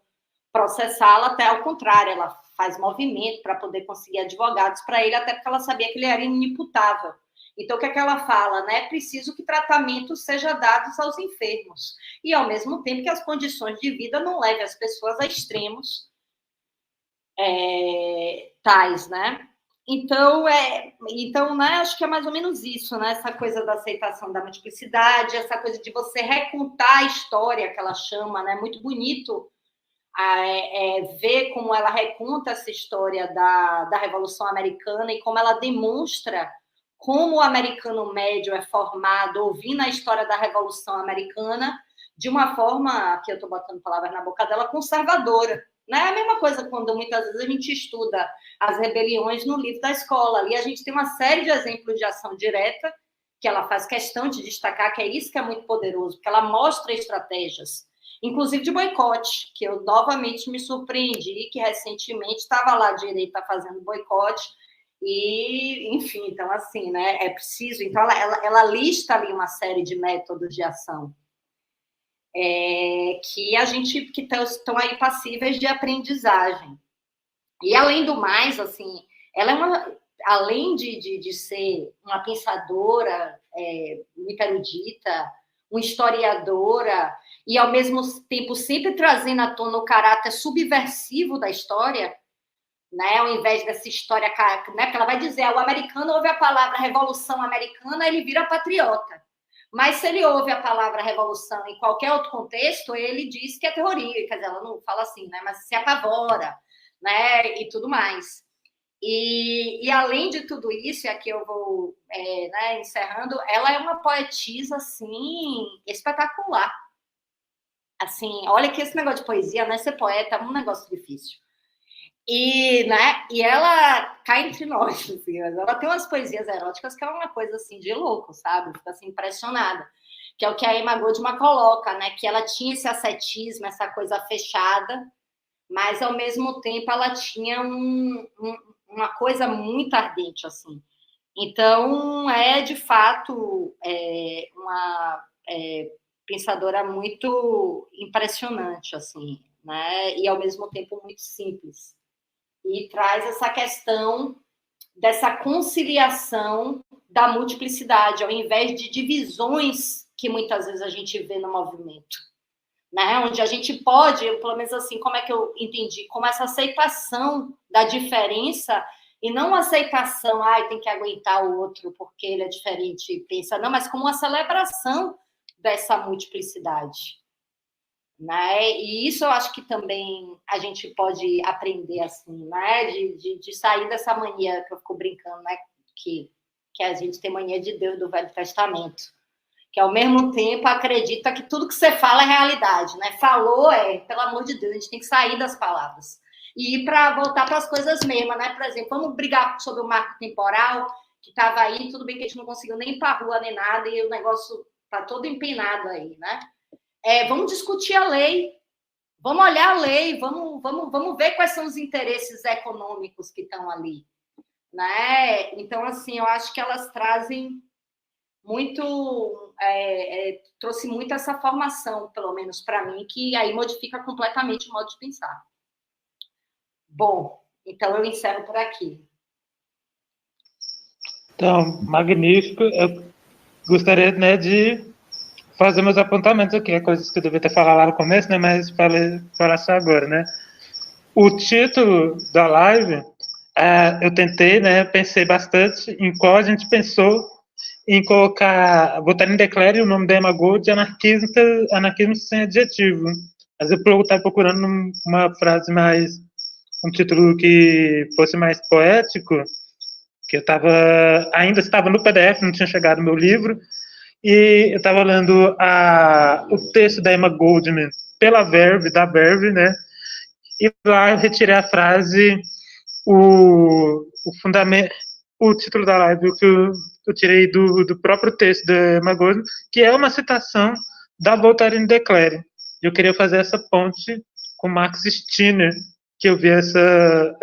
processá-la, até ao contrário, ela faz movimento para poder conseguir advogados para ele, até porque ela sabia que ele era inimputável. Então, o que é que ela fala? Né? É preciso que tratamentos sejam dados aos enfermos, e, ao mesmo tempo, que as condições de vida não levem as pessoas a extremos tais, né? Então, né, acho que é mais ou menos isso, né? Essa coisa da aceitação da multiplicidade, essa coisa de você recontar a história que ela chama, né? Muito bonito ver como ela reconta essa história da Revolução Americana e como ela demonstra como o americano médio é formado ouvindo a história da Revolução Americana de uma forma, que eu estou botando palavras na boca dela, conservadora. Não é a mesma coisa quando muitas vezes a gente estuda as rebeliões no livro da escola. Ali a gente tem uma série de exemplos de ação direta que ela faz questão de destacar, que é isso que é muito poderoso, porque ela mostra estratégias, inclusive de boicote, que eu novamente me surpreendi, que recentemente estava lá a direita fazendo boicote, e, enfim, então, assim, né, é preciso... Então, ela lista ali uma série de métodos de ação que a gente que estão aí passíveis de aprendizagem. E, além do mais, assim, ela é uma... Além de ser uma pensadora muito erudita, uma historiadora, e, ao mesmo tempo, sempre trazendo à tona o caráter subversivo da história, né? Ao invés dessa história, né? Porque ela vai dizer, o americano ouve a palavra Revolução Americana, ele vira patriota. Mas se ele ouve a palavra revolução em qualquer outro contexto, ele diz que é terrorismo, quer dizer, ela não fala assim, né? Mas se apavora, né? E tudo mais. E além de tudo isso, e aqui eu vou né, encerrando, ela é uma poetisa, assim, espetacular. Assim, olha que esse negócio de poesia, né? Ser poeta é um negócio difícil. E, né, e ela cai entre nós, assim, mas ela tem umas poesias eróticas que é uma coisa, assim, de louco, sabe? Fica, assim, impressionada. Que é o que a Emma Goldman coloca, né? Que ela tinha esse ascetismo, essa coisa fechada, mas, ao mesmo tempo, ela tinha uma coisa muito ardente, assim. Então, de fato, uma pensadora muito impressionante, assim, né? E, ao mesmo tempo, muito simples. E traz essa questão dessa conciliação da multiplicidade, ao invés de divisões que muitas vezes a gente vê no movimento, né? Onde a gente pode, pelo menos assim, como é que eu entendi, como essa aceitação da diferença, e não aceitação, tem que aguentar o outro porque ele é diferente e pensa, não, mas como uma celebração dessa multiplicidade. Né? E isso eu acho que também a gente pode aprender, assim, né? De sair dessa mania que eu fico brincando, né? Que a gente tem mania de Deus do Velho Testamento, que ao mesmo tempo acredita que tudo que você fala é realidade, né? Falou, pelo amor de Deus, a gente tem que sair das palavras e ir para voltar para as coisas mesmas, né? Por exemplo, vamos brigar sobre o marco temporal que estava aí, tudo bem que a gente não conseguiu nem ir para a rua nem nada e o negócio está todo empenado aí, né? Vamos discutir a lei, Vamos olhar a lei, vamos ver quais são os interesses econômicos que estão ali, né? Então, assim, eu acho que elas trazem muito, trouxe muito essa formação, pelo menos para mim, que aí modifica completamente o modo de pensar. Bom, então eu encerro por aqui. Então, magnífico. Eu gostaria, né, de fazer meus apontamentos aqui, coisas que eu devia ter falado lá no começo, né, mas falar só agora, né. O título da live, eu tentei, né, pensei bastante em qual a gente pensou em colocar, botar em declare o nome da Emma Gold de anarquismo sem adjetivo. Mas eu estava procurando uma frase mais, um título que fosse mais poético, que eu ainda estava no PDF, não tinha chegado o meu livro, e eu estava lendo o texto da Emma Goldman pela Verve, da Verve, né? E lá eu retirei a frase, o título da live que eu tirei do próprio texto da Emma Goldman, que é uma citação da Voltaire de Cleyre. Eu queria fazer essa ponte com Max Stirner, que eu vi essa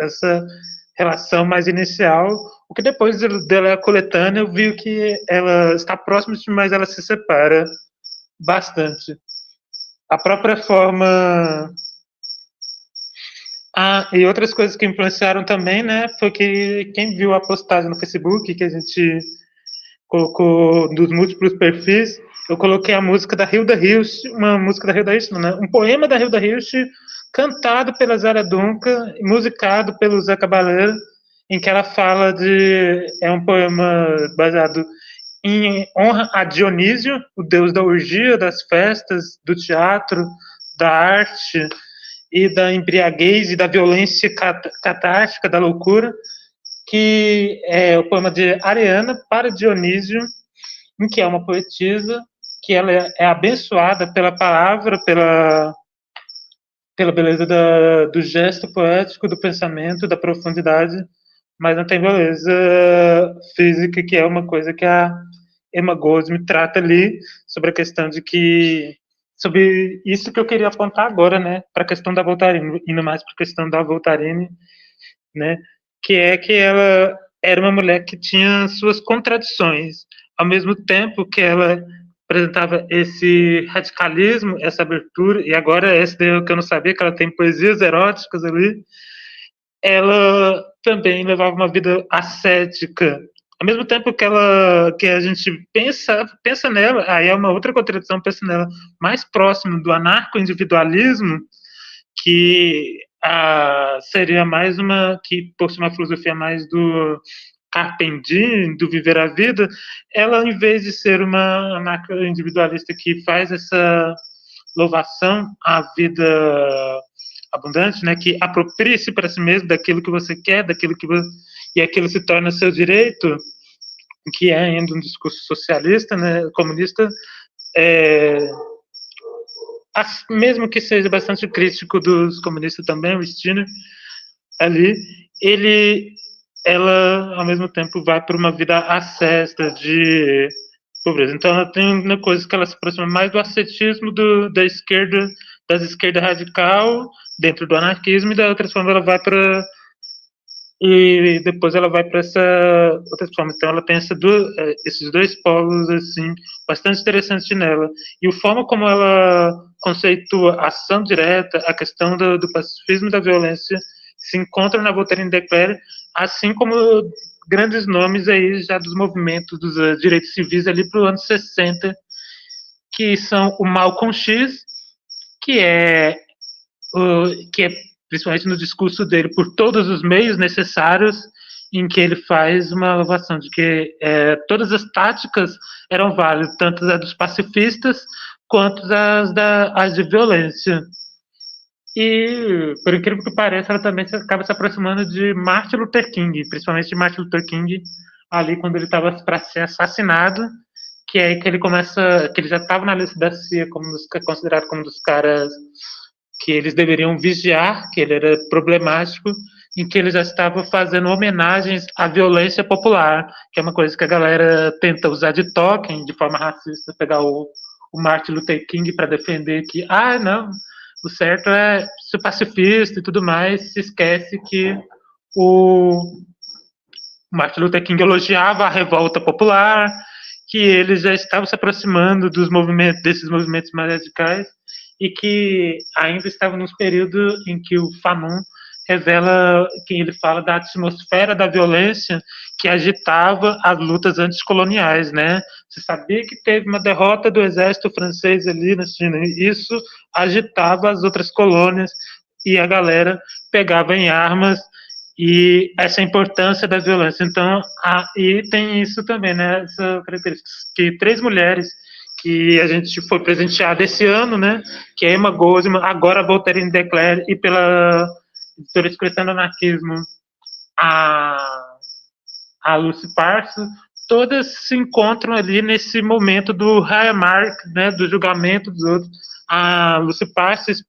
relação mais inicial, o que depois dela coletânea eu vi que ela está próxima, mas ela se separa bastante. A própria forma... e outras coisas que influenciaram também, né, foi que quem viu a postagem no Facebook, que a gente colocou dos múltiplos perfis, eu coloquei a música da Hilda Hilst, um poema da Hilda Hilst, cantado pela Zélia Duncan, musicado pelo Zé Cabaleiro, em que ela fala é um poema baseado em honra a Dionísio, o deus da orgia, das festas, do teatro, da arte e da embriaguez e da violência catártica, da loucura, que é o poema de Ariana para Dionísio, em que é uma poetisa, que ela é abençoada pela palavra, pela beleza do gesto poético, do pensamento, da profundidade, mas não tem beleza física, que é uma coisa que a Emma Goldman trata ali, sobre a questão de que... sobre isso que eu queria apontar agora, né, para a questão da Voltaire, indo mais para a questão da Voltaire, né, que é que ela era uma mulher que tinha suas contradições, ao mesmo tempo que ela apresentava esse radicalismo, essa abertura, e agora essa que eu não sabia, que ela tem poesias eróticas ali, ela também levava uma vida ascética, ao mesmo tempo que a gente pensa nela, aí é uma outra contradição, pensa nela mais próximo do anarco-individualismo, que seria mais que possui uma filosofia mais do Carpe Diem, do viver a vida, ela, em vez de ser uma anarco-individualista que faz essa louvação à vida abundante, né, que apropria-se para si mesmo daquilo que você quer, e aquilo se torna seu direito, que é ainda um discurso socialista, né, comunista, mesmo que seja bastante crítico dos comunistas também, o Stirner, ali, ela, ao mesmo tempo, vai para uma vida ascética de pobreza. Então, ela tem uma coisa que ela se aproxima mais do ascetismo das esquerdas radical, dentro do anarquismo, e da outra forma ela vai para... e depois ela vai para essa outra forma. Então, ela tem esses dois polos, assim, bastante interessantes nela. E a forma como ela conceitua a ação direta, a questão do pacifismo e da violência, se encontra na Voltaire de Cleyre, assim como grandes nomes aí já dos movimentos dos direitos civis ali para os anos 60, que são o Malcolm X, que é principalmente no discurso dele, por todos os meios necessários, em que ele faz uma louvação de que todas as táticas eram válidas, tanto as dos pacifistas quanto as de violência. E, por incrível que pareça, ela também acaba se aproximando de Martin Luther King, principalmente de Martin Luther King, ali quando ele estava para ser assassinado, que é aí que ele já estava na lista da CIA considerado como um dos caras que eles deveriam vigiar, que ele era problemático, em que ele já estava fazendo homenagens à violência popular, que é uma coisa que a galera tenta usar de token, de forma racista, pegar o Martin Luther King para defender que, não, O certo é ser pacifista e tudo mais, se esquece que o Martin Luther King elogiava a revolta popular, que ele já estava se aproximando desses movimentos mais radicais e que ainda estava num período em que o Fanon revela que ele fala da atmosfera da violência que agitava as lutas anticoloniais, né? Você sabia que teve uma derrota do exército francês ali na China, e isso agitava as outras colônias e a galera pegava em armas e essa importância da violência. Então, e tem isso também, né? Essa característica que 3 mulheres que a gente foi presenteada esse ano, né? Que é Emma Goldman, agora Voltairine de Cleyre e pela editora Escritando Anarquismo, a Lucy Parsons, todas se encontram ali nesse momento do Haymark, né? Do julgamento dos outros. A Lucy Parsons,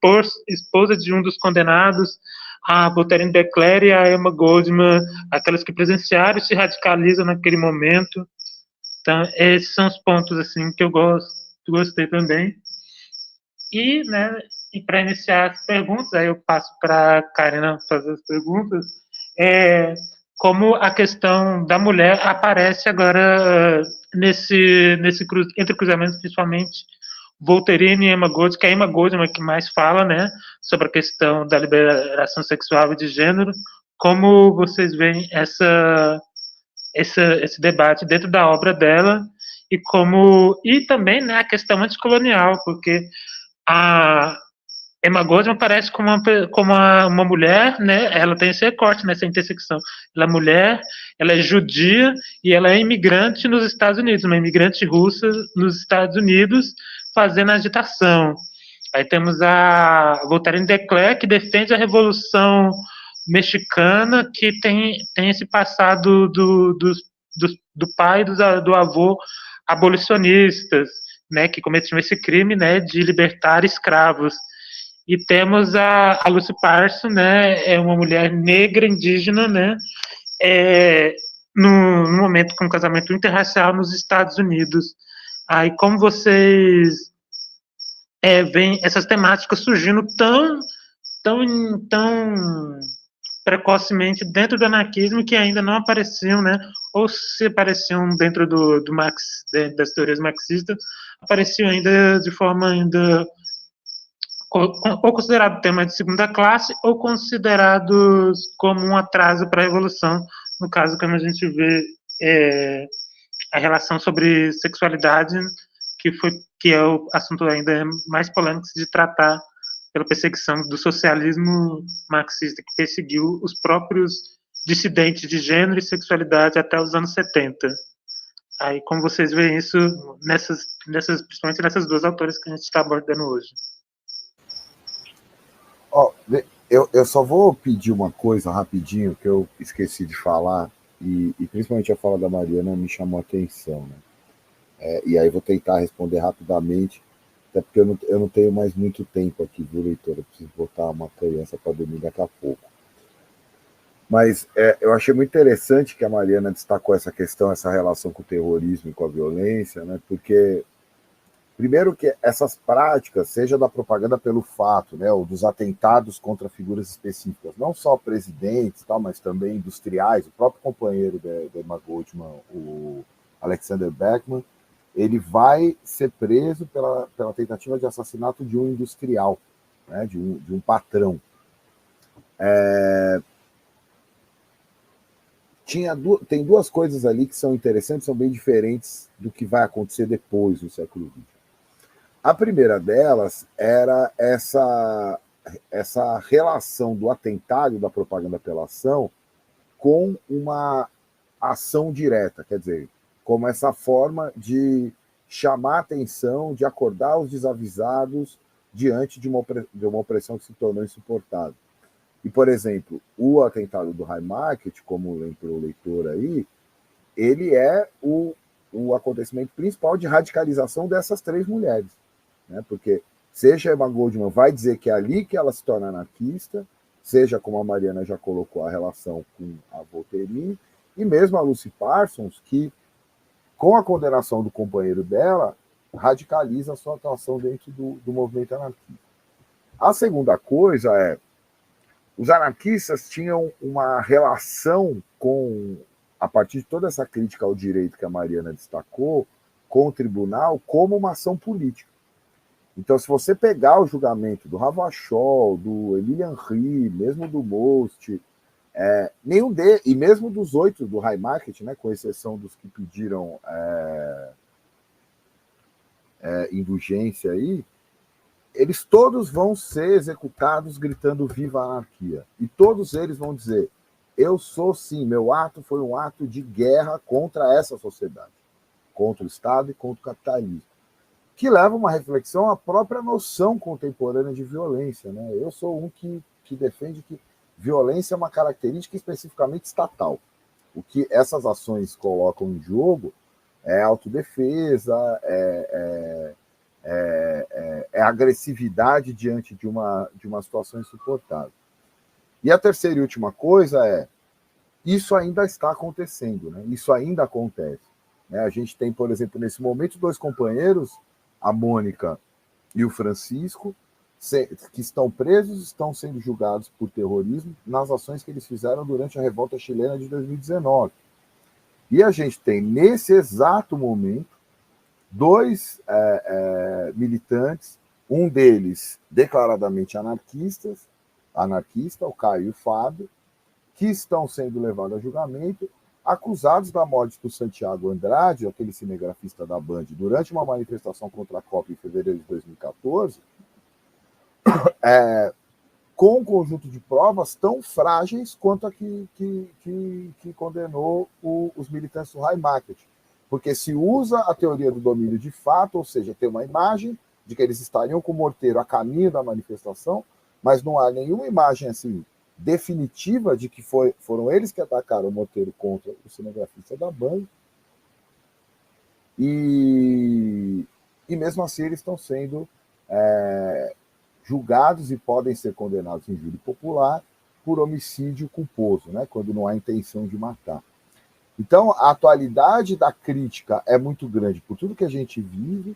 esposa de um dos condenados, a Voltairine de Cleyre e a Emma Goldman, aquelas que presenciaram e se radicalizam naquele momento. Então, esses são os pontos assim que eu gostei também. E, né, e para iniciar as perguntas, aí eu passo para a Karina fazer as perguntas, como a questão da mulher aparece agora nesse entrecruzamento, principalmente Voltairine e Emma Goldman, que a Emma Goldman é que mais fala, né, sobre a questão da liberação sexual e de gênero. Como vocês veem esse debate dentro da obra dela e também, né, a questão anticolonial, porque a Emma Goldman aparece como uma mulher, né? Ela tem esse recorte nessa intersecção. Ela é mulher, ela é judia e ela é imigrante nos Estados Unidos, uma imigrante russa nos Estados Unidos, fazendo agitação. Aí temos a Voltairine de Cleyre, que defende a Revolução Mexicana, que tem esse passado do pai e do avô abolicionistas, né, que cometiam esse crime, né, de libertar escravos. E temos a Lucy Parsons, né, é uma mulher negra indígena, né, no momento com um casamento interracial nos Estados Unidos. Aí, como vocês veem essas temáticas surgindo tão precocemente dentro do anarquismo, que ainda não apareciam, né, ou se apareciam dentro das teorias marxistas, apareciam ainda de forma ainda ou considerado tema de segunda classe, ou considerados como um atraso para a revolução, no caso, quando a gente vê a relação sobre sexualidade, que é o assunto ainda mais polêmico de tratar pela perseguição do socialismo marxista, que perseguiu os próprios dissidentes de gênero e sexualidade até os anos 70. Aí, como vocês veem isso, principalmente nessas 2 autoras que a gente está abordando hoje? Eu só vou pedir uma coisa rapidinho, que eu esqueci de falar, e principalmente a fala da Mariana me chamou a atenção, né? E aí vou tentar responder rapidamente, até porque eu não tenho mais muito tempo aqui, viu, leitor? Eu preciso botar uma criança para dormir daqui a pouco. Mas eu achei muito interessante que a Mariana destacou essa questão, essa relação com o terrorismo e com a violência, né? Porque, primeiro, que essas práticas, seja da propaganda pelo fato, né, ou dos atentados contra figuras específicas, não só presidentes, tal, mas também industriais, o próprio companheiro da Emma Goldman, o Alexander Beckman, ele vai ser preso pela tentativa de assassinato de um industrial, né, de um patrão. Tem 2 coisas ali que são interessantes, são bem diferentes do que vai acontecer depois no século XX. A primeira delas era essa relação do atentado, da propaganda pela ação, com uma ação direta, quer dizer, como essa forma de chamar atenção, de acordar os desavisados diante de uma opressão que se tornou insuportável. E, por exemplo, o atentado do Haymarket, como lembrou o leitor aí, ele é o acontecimento principal de radicalização dessas 3 mulheres. Né? Porque seja a Emma Goldman vai dizer que é ali que ela se torna anarquista, seja, como a Mariana já colocou, a relação com a Voltairine, e mesmo a Lucy Parsons, que, com a condenação do companheiro dela, radicaliza a sua atuação dentro do movimento anarquista. A segunda coisa é, os anarquistas tinham uma relação com, a partir de toda essa crítica ao direito que a Mariana destacou, com o tribunal como uma ação política. Então, se você pegar o julgamento do Ravachol, do Emile Henry, mesmo do Most, nenhum deles, e mesmo dos 8 do Haymarket, né, com exceção dos que pediram indulgência aí, eles todos vão ser executados gritando viva a anarquia. E todos eles vão dizer, eu sou sim, meu ato foi um ato de guerra contra essa sociedade, contra o Estado e contra o capitalismo, que leva uma reflexão à própria noção contemporânea de violência, né? Eu sou um que defende que violência é uma característica especificamente estatal. O que essas ações colocam em jogo é autodefesa, é agressividade diante de uma situação insuportável. E a terceira e última coisa é, isso ainda está acontecendo, né? Isso ainda acontece. Né? A gente tem, por exemplo, nesse momento, 2 companheiros, a Mônica e o Francisco, que estão presos, estão sendo julgados por terrorismo nas ações que eles fizeram durante a revolta chilena de 2019. E a gente tem, nesse exato momento, 2 militantes, um deles declaradamente anarquista, o Caio e o Fábio, que estão sendo levados a julgamento, acusados da morte do Santiago Andrade, aquele cinegrafista da Band, durante uma manifestação contra a Copa em fevereiro de 2014, com um conjunto de provas tão frágeis quanto a que condenou os militantes do Haymarket. Porque se usa a teoria do domínio de fato, ou seja, tem uma imagem de que eles estariam com o morteiro a caminho da manifestação, mas não há nenhuma imagem assim definitiva de que foram eles que atacaram o morteiro contra o cinegrafista da Band. E mesmo assim eles estão sendo julgados e podem ser condenados em júri popular por homicídio culposo, né, quando não há intenção de matar. Então, a atualidade da crítica é muito grande por tudo que a gente vive,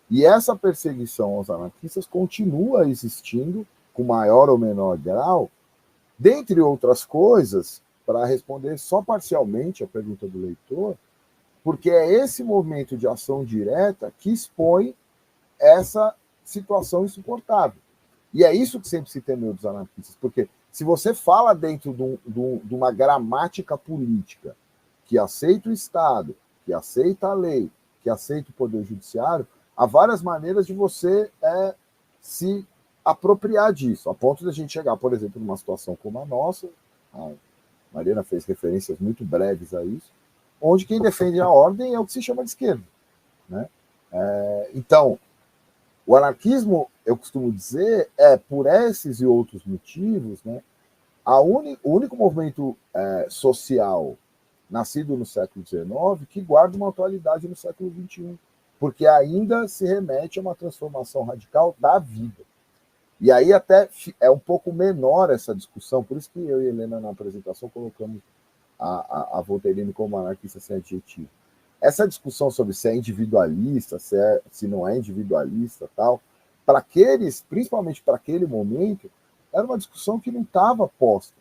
e essa perseguição aos anarquistas continua existindo, com maior ou menor grau, dentre outras coisas, para responder só parcialmente a pergunta do leitor, porque é esse momento de ação direta que expõe essa situação insuportável. E é isso que sempre se temeu dos anarquistas, porque se você fala dentro de uma gramática política que aceita o Estado, que aceita a lei, que aceita o Poder Judiciário, há várias maneiras de você se apropriar disso, a ponto de a gente chegar, por exemplo, numa situação como a nossa, a Mariana fez referências muito breves a isso, onde quem defende a ordem é o que se chama de esquerda. Né? Então, o anarquismo, eu costumo dizer, por esses e outros motivos, né, o único movimento social nascido no século XIX que guarda uma atualidade no século XXI, porque ainda se remete a uma transformação radical da vida. E aí até é um pouco menor essa discussão, por isso que eu e Helena, na apresentação, colocamos a Voltairine como anarquista sem adjetivo. Essa discussão sobre se é individualista, se não é individualista, tal, para aqueles, principalmente para aquele momento, era uma discussão que não estava posta,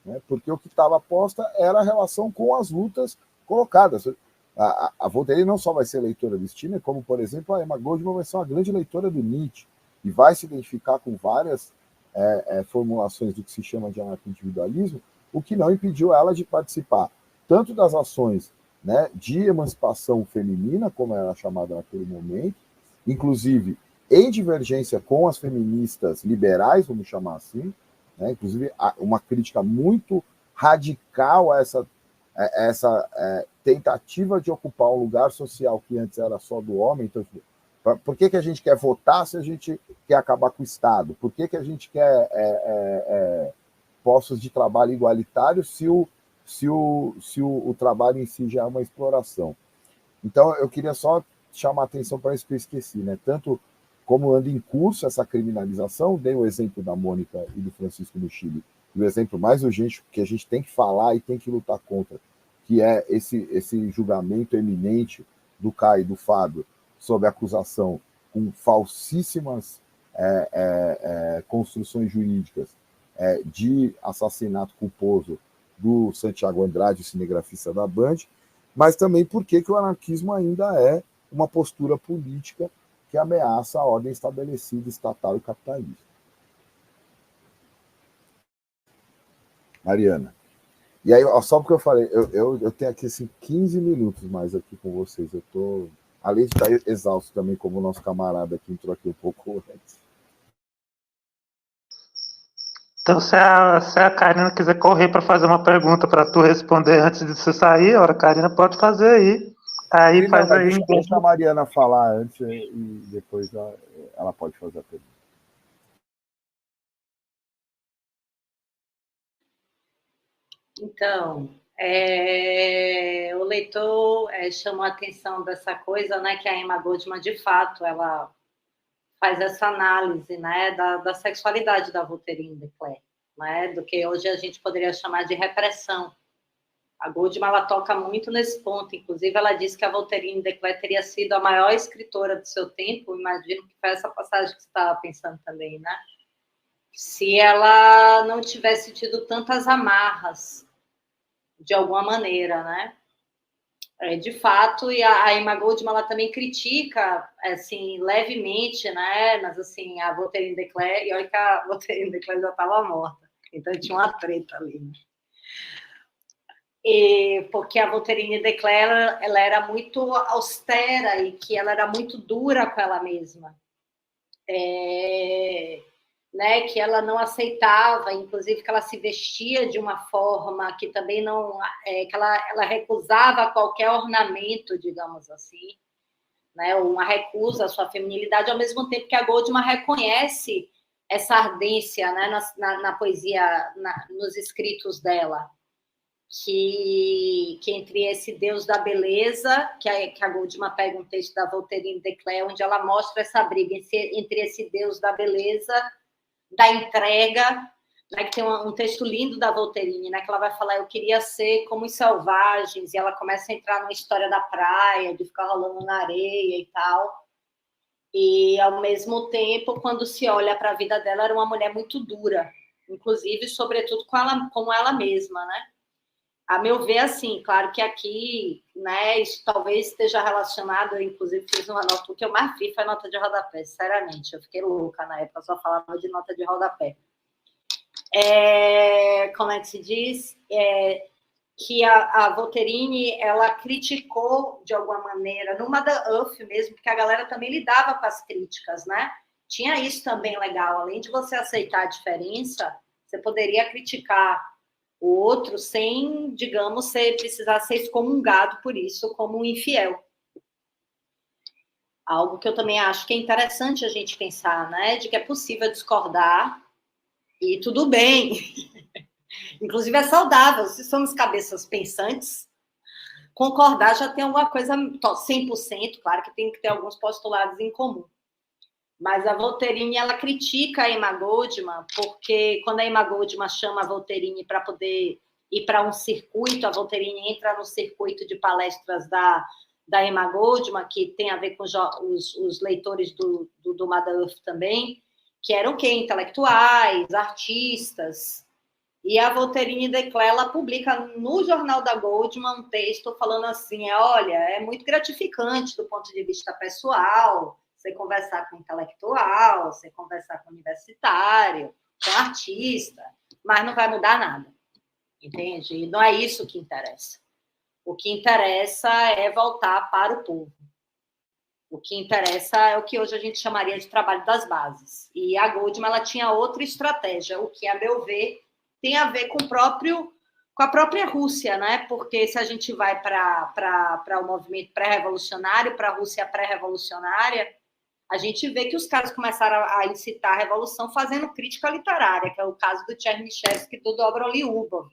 né? Porque o que estava posta era a relação com as lutas colocadas. A Voltairine não só vai ser leitora do Stirner, como, por exemplo, a Emma Goldman vai ser uma grande leitora do Nietzsche, e vai se identificar com várias formulações do que se chama de anarco-individualismo, o que não impediu ela de participar tanto das ações, né, de emancipação feminina, como era chamada naquele momento, inclusive em divergência com as feministas liberais, vamos chamar assim, né, inclusive uma crítica muito radical a essa tentativa de ocupar um lugar social que antes era só do homem. Então, por que a gente quer votar se a gente quer acabar com o Estado? Por que a gente quer postos de trabalho igualitários se o trabalho em si já é uma exploração? Então, eu queria só chamar a atenção para isso que eu esqueci, né? Tanto como anda em curso essa criminalização, dei o exemplo da Mônica e do Francisco no Chile, e o exemplo mais urgente que a gente tem que falar e tem que lutar contra, que é esse julgamento eminente do Caio e do Fábio, sob acusação com falsíssimas construções jurídicas de assassinato culposo do Santiago Andrade, cinegrafista da Band, mas também porque que o anarquismo ainda é uma postura política que ameaça a ordem estabelecida estatal e capitalista. Mariana. E aí, só porque eu falei, eu tenho aqui assim, 15 minutos mais aqui com vocês. Eu tô, além de estar exausto também, como o nosso camarada que entrou aqui um pouco antes. Então, se a Karina quiser correr para fazer uma pergunta para tu responder antes de você sair, a Karina pode fazer aí. Aí faz aí. Deixa a Mariana falar antes e depois ela pode fazer a pergunta. Então, o leitor chamou a atenção dessa coisa, né, que a Emma Goldman, de fato, ela faz essa análise, né, da sexualidade da Voltairine de Cleyre, né, do que hoje a gente poderia chamar de repressão. A Goldman, ela toca muito nesse ponto, inclusive ela diz que a Voltairine de Cleyre teria sido a maior escritora do seu tempo, imagino que foi essa passagem que você estava pensando também, né, se ela não tivesse tido tantas amarras, de alguma maneira, né? De fato, e a Emma Goldman, ela também critica, assim, levemente, né? Mas, assim, a Voltairine de Cleyre, e olha que a Voltairine de Cleyre já estava morta, então tinha uma treta ali, né? Porque a Voltairine de Cleyre, ela era muito austera e que ela era muito dura com ela mesma. Né, que ela não aceitava, inclusive que ela se vestia de uma forma que também não... que ela recusava qualquer ornamento, digamos assim, né, uma recusa à sua feminilidade, ao mesmo tempo que a Goldman reconhece essa ardência, né, na poesia, nos escritos dela, que entre esse Deus da beleza, que a Goldman pega um texto da Voltairine de Cleyre, onde ela mostra essa briga entre esse Deus da beleza, da entrega, né, que tem um texto lindo da Voltairine, né, que ela vai falar, eu queria ser como os selvagens, e ela começa a entrar numa história da praia, de ficar rolando na areia e tal, e ao mesmo tempo, quando se olha para a vida dela, era uma mulher muito dura, inclusive, sobretudo, como ela mesma, né, a meu ver, assim, claro que aqui, né, isso talvez esteja relacionado, eu, inclusive, fiz uma nota, o que eu mais vi foi nota de rodapé, sinceramente, eu fiquei louca na época, só falava de nota de rodapé. Como é que se diz? Que a Voltairine, ela criticou, de alguma maneira, no Mother Earth mesmo, porque a galera também lidava com as críticas, né? Tinha isso também legal, além de você aceitar a diferença, você poderia criticar o outro sem, digamos, precisar ser excomungado por isso como um infiel. Algo que eu também acho que é interessante a gente pensar, né? De que é possível discordar e tudo bem. Inclusive é saudável. Se somos cabeças pensantes, concordar já tem alguma coisa 100%, claro que tem que ter alguns postulados em comum. Mas a Voltairine, ela critica a Emma Goldman, porque quando a Emma Goldman chama a Voltairine para poder ir para um circuito, a Voltairine entra no circuito de palestras da Emma Goldman, que tem a ver com os leitores do Mother Earth também, que eram o quê? Intelectuais, artistas. E a Voltairine de Cleyre, ela publica no jornal da Goldman um texto falando assim, olha, é muito gratificante do ponto de vista pessoal, você conversar com intelectual, você conversar com universitário, com artista, mas não vai mudar nada, entende? E não é isso que interessa. O que interessa é voltar para o povo. O que interessa é o que hoje a gente chamaria de trabalho das bases. E a Goldman, ela tinha outra estratégia, o que, a meu ver, tem a ver com a própria Rússia, né? Porque se a gente vai para o movimento pré-revolucionário, para a Rússia pré-revolucionária, a gente vê que os caras começaram a incitar a revolução fazendo crítica literária, que é o caso do Chernyshevsky e do Dobroliubov,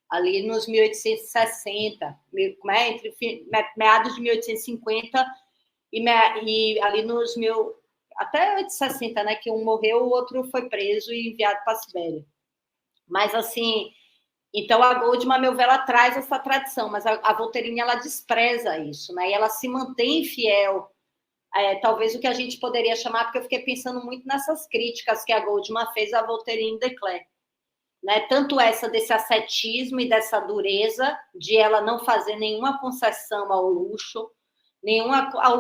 ali nos 1860, entre meados de 1850 e ali nos até 1860, né, que um morreu, o outro foi preso e enviado para a Sibéria. Mas, assim, então a Goldman, a meu ver, ela traz essa tradição, mas a Voltairine, ela despreza isso, né, e ela se mantém fiel talvez o que a gente poderia chamar, porque eu fiquei pensando muito nessas críticas que a Goldman fez a Voltairine de Cleyre, né? Tanto essa desse ascetismo e dessa dureza de ela não fazer nenhuma concessão ao luxo, ao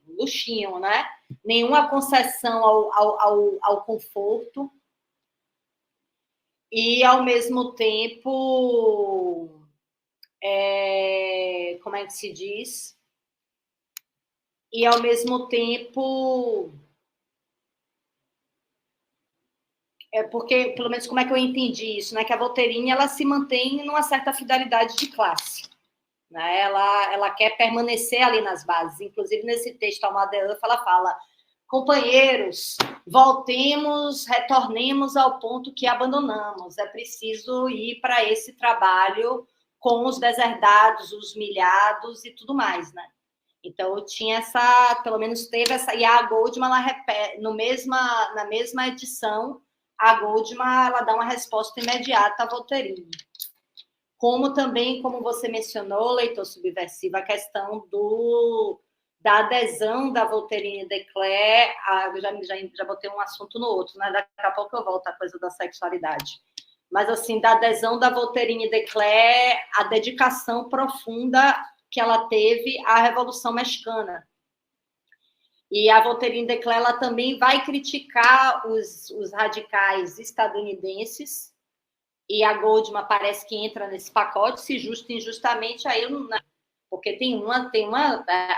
luxinho, né? Nenhuma concessão ao conforto, e ao mesmo tempo, como é que se diz? E ao mesmo tempo, porque, pelo menos, como é que eu entendi isso, né? Que a Voltairine, ela se mantém numa certa fidelidade de classe, né? Ela quer permanecer ali nas bases. Inclusive, nesse texto, a Almadeuf, ela fala: companheiros, voltemos, retornemos ao ponto que abandonamos. É preciso ir para esse trabalho com os deserdados, os humilhados e tudo mais, né? Então, eu tinha pelo menos teve essa, e a Goldman, ela repete, na mesma edição, a Goldman, ela dá uma resposta imediata à Voltairine. Como também, como você mencionou, leitor subversivo, a questão da adesão da Voltairine de Cleyre, eu já botei um assunto no outro, né? Daqui a pouco eu volto à coisa da sexualidade. Mas, assim, da adesão da Voltairine de Cleyre, a dedicação profunda que ela teve à Revolução Mexicana. E a Voltairine de Cleyre, ela também vai criticar os radicais estadunidenses, e a Goldman parece que entra nesse pacote, se justo ou injustamente, aí eu não... Porque tem uma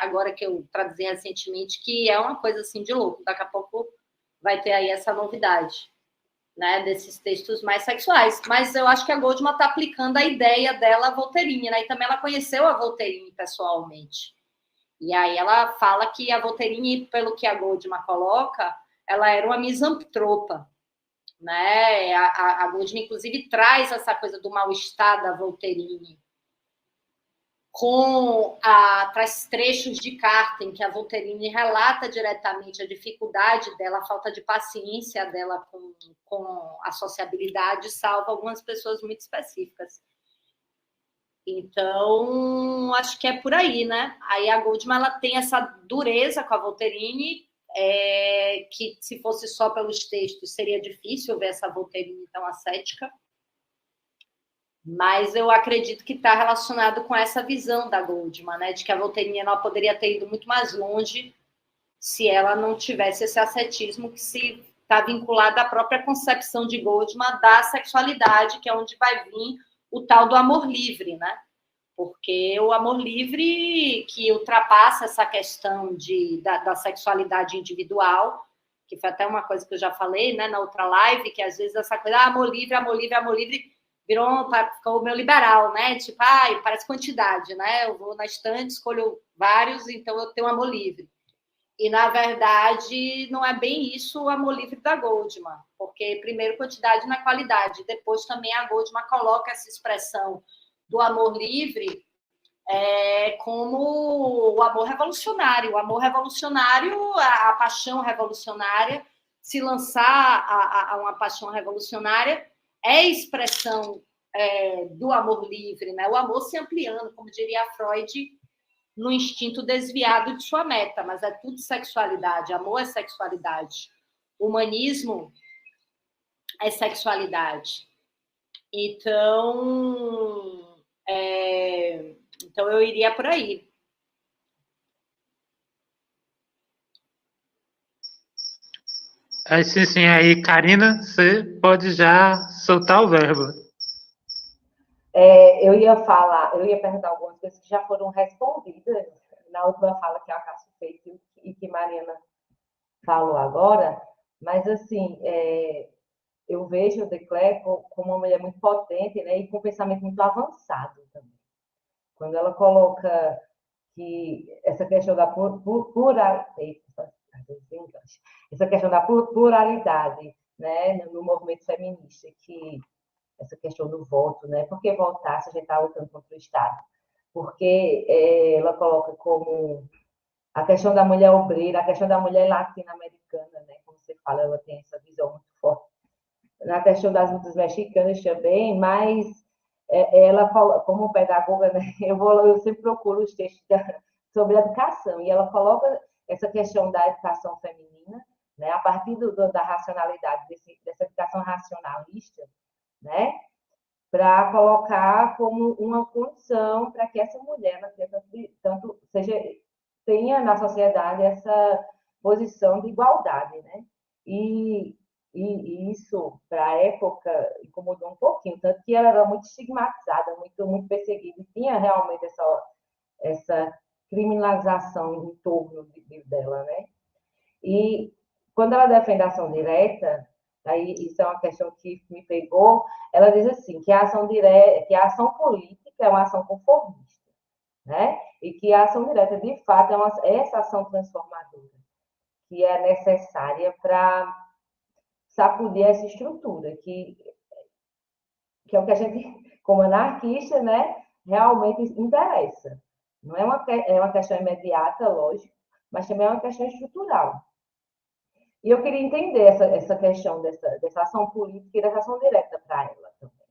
agora que eu traduzi recentemente, que é uma coisa assim de louco. Daqui a pouco vai ter aí essa novidade, né, desses textos mais sexuais. Mas eu acho que a Goldman está aplicando a ideia dela à Voltairine, né? E também ela conheceu a Voltairine pessoalmente. E aí ela fala que a Voltairine, pelo que a Goldman coloca, ela era uma misantropa, né? A Goldman, inclusive, traz essa coisa do mal-estar da Voltairine, traz trechos de carta em que a Voltairine relata diretamente a dificuldade dela, a falta de paciência dela com a sociabilidade, salvo algumas pessoas muito específicas. Então, acho que é por aí, né? Aí a Goldman, ela tem essa dureza com a Voltairine, que se fosse só pelos textos seria difícil ver essa Voltairine tão ascética, mas eu acredito que está relacionado com essa visão da Goldman, né? De que a Voltairine ela poderia ter ido muito mais longe se ela não tivesse esse ascetismo que se está vinculado à própria concepção de Goldman da sexualidade, que é onde vai vir o tal do amor livre, né? Porque o amor livre que ultrapassa essa questão da sexualidade individual, que foi até uma coisa que eu já falei, né, na outra live, que às vezes essa coisa, amor livre, ficou meio liberal, né? Tipo, parece quantidade, né? Eu vou na estante, escolho vários, então eu tenho amor livre. E, na verdade, não é bem isso o amor livre da Goldman, porque, primeiro, quantidade na qualidade, depois também a Goldman coloca essa expressão do amor livre como o amor revolucionário. O amor revolucionário, a paixão revolucionária, se lançar a uma paixão revolucionária é expressão do amor livre, né? O amor se ampliando, como diria Freud, no instinto desviado de sua meta, mas é tudo sexualidade, amor é sexualidade, humanismo é sexualidade. Então, então eu iria por aí. Sim, aí, Karina, você pode já soltar o verbo. Eu ia perguntar algumas coisas que já foram respondidas na última fala que a Cássio fez e que Mariana falou agora, mas, assim, eu vejo a de Cleyre como uma mulher muito potente, né, e com um pensamento muito avançado também. Quando ela coloca que essa questão da pluralidade, né, no movimento feminista, que essa questão do voto, né? Por que votar se a gente está lutando contra o Estado? Porque ela coloca como a questão da mulher obreira, a questão da mulher latino-americana, né? Como você fala, ela tem essa visão muito forte. Na questão das lutas mexicanas também, mas ela, como pedagoga, né? Eu sempre procuro os textos sobre educação, e ela coloca essa questão da educação feminina, né, a partir da racionalidade, dessa educação racionalista, né, para colocar como uma condição para que essa mulher, tanto tenha na sociedade essa posição de igualdade, né? E isso, para a época, incomodou um pouquinho, tanto que ela era muito estigmatizada, muito perseguida, e tinha realmente essa criminalização em torno dela, né? E quando ela defende a ação direta, aí isso é uma questão que me pegou, ela diz assim, que a ação direta, que a ação política é uma ação conformista, né? E que a ação direta, de fato, é essa ação transformadora, que é necessária para sacudir essa estrutura, que é o que a gente, como anarquista, né, realmente interessa. Não é uma questão imediata, lógico, mas também é uma questão estrutural. E eu queria entender essa questão dessa ação política e dessa ação direta para ela também.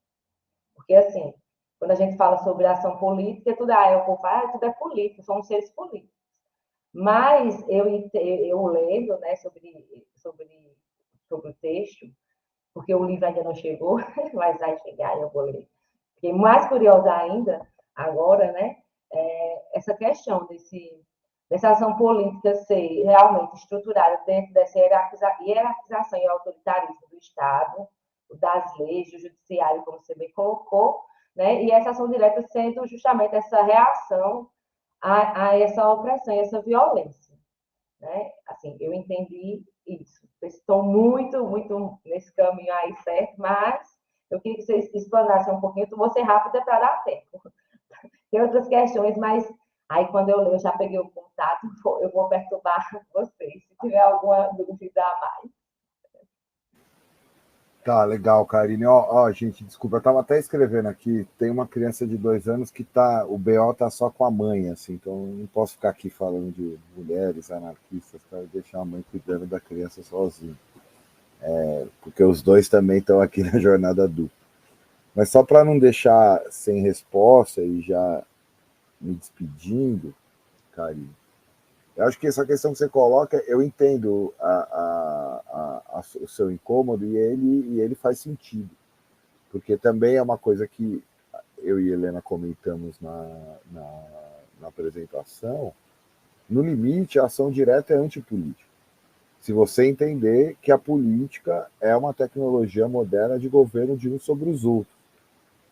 Porque, assim, quando a gente fala sobre ação política, tudo é político, somos seres políticos. Mas eu lendo, né, sobre o texto, porque o livro ainda não chegou, mas vai chegar e eu vou ler. Fiquei mais curiosa ainda, agora, né, essa questão dessa ação política ser realmente estruturada dentro dessa hierarquização e autoritarismo do Estado, das leis, do judiciário, como você bem colocou, né, e essa ação direta sendo justamente essa reação a essa opressão e essa violência. Né? Assim, eu entendi isso. Estou muito, muito nesse caminho aí, certo? Mas eu queria que vocês explanassem um pouquinho. Eu vou ser rápida para dar tempo. Tem outras questões, mas aí quando eu já peguei o contato, eu vou perturbar vocês, se tiver alguma dúvida a mais. Tá, legal, Karine. Ó, gente, desculpa, eu estava até escrevendo aqui, tem uma criança de 2 anos que o BO tá só com a mãe, assim, então não posso ficar aqui falando de mulheres anarquistas para deixar a mãe cuidando da criança sozinha. Porque os dois também estão aqui na jornada dupla. Mas só para não deixar sem resposta e já me despedindo, Karine, eu acho que essa questão que você coloca, eu entendo o seu incômodo e ele faz sentido. Porque também é uma coisa que eu e Helena comentamos na apresentação. No limite, a ação direta é antipolítica. Se você entender que a política é uma tecnologia moderna de governo de uns sobre os outros.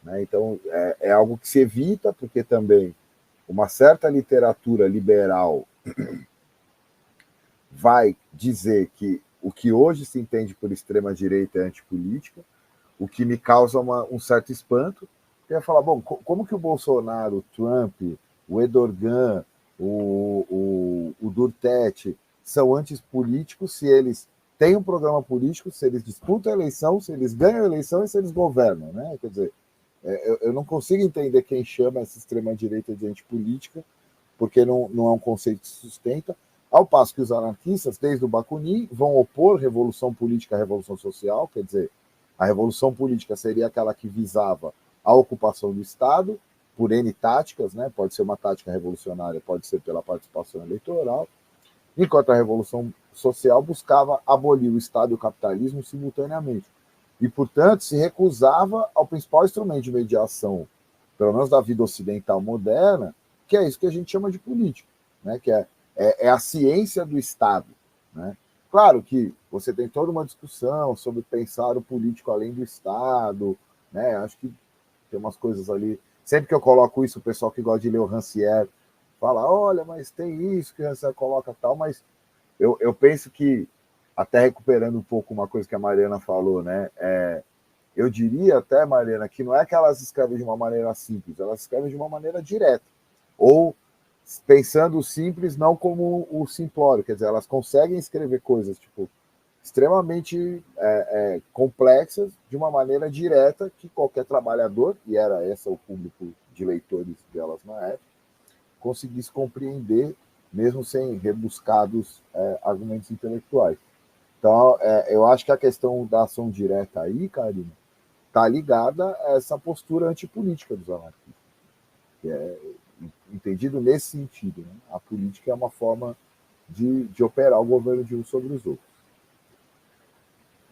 Né? Então, é algo que se evita, porque também uma certa literatura liberal vai dizer que o que hoje se entende por extrema-direita é antipolítica, o que me causa um certo espanto. Eu ia falar, bom, como que o Bolsonaro, o Trump, o Erdogan, o Duterte são antipolíticos se eles têm um programa político, se eles disputam a eleição, se eles ganham a eleição e se eles governam, né? Quer dizer, eu não consigo entender quem chama essa extrema-direita de antipolítica, porque não é um conceito que se sustenta, ao passo que os anarquistas, desde o Bakunin, vão opor revolução política à revolução social, quer dizer, a revolução política seria aquela que visava a ocupação do Estado, por N táticas, né? Pode ser uma tática revolucionária, pode ser pela participação eleitoral, enquanto a revolução social buscava abolir o Estado e o capitalismo simultaneamente. E, portanto, se recusava ao principal instrumento de mediação, pelo menos da vida ocidental moderna, que é isso que a gente chama de política, né? Que é a ciência do Estado. Né? Claro que você tem toda uma discussão sobre pensar o político além do Estado, né? Acho que tem umas coisas ali. Sempre que eu coloco isso, o pessoal que gosta de ler o Rancière fala, olha, mas tem isso que o Rancière coloca tal, mas eu penso que, até recuperando um pouco uma coisa que a Mariana falou, né? Eu diria até, Mariana, que não é que elas escrevem de uma maneira simples, elas escrevem de uma maneira direta. Ou pensando o simples não como o simplório, quer dizer, elas conseguem escrever coisas tipo extremamente complexas de uma maneira direta que qualquer trabalhador, e era esse o público de leitores delas na época, conseguisse compreender, mesmo sem rebuscados argumentos intelectuais. Então, eu acho que a questão da ação direta aí, Karine, está ligada a essa postura antipolítica dos anarquistas, que é entendido nesse sentido. Né? A política é uma forma de operar o governo de uns sobre os outros.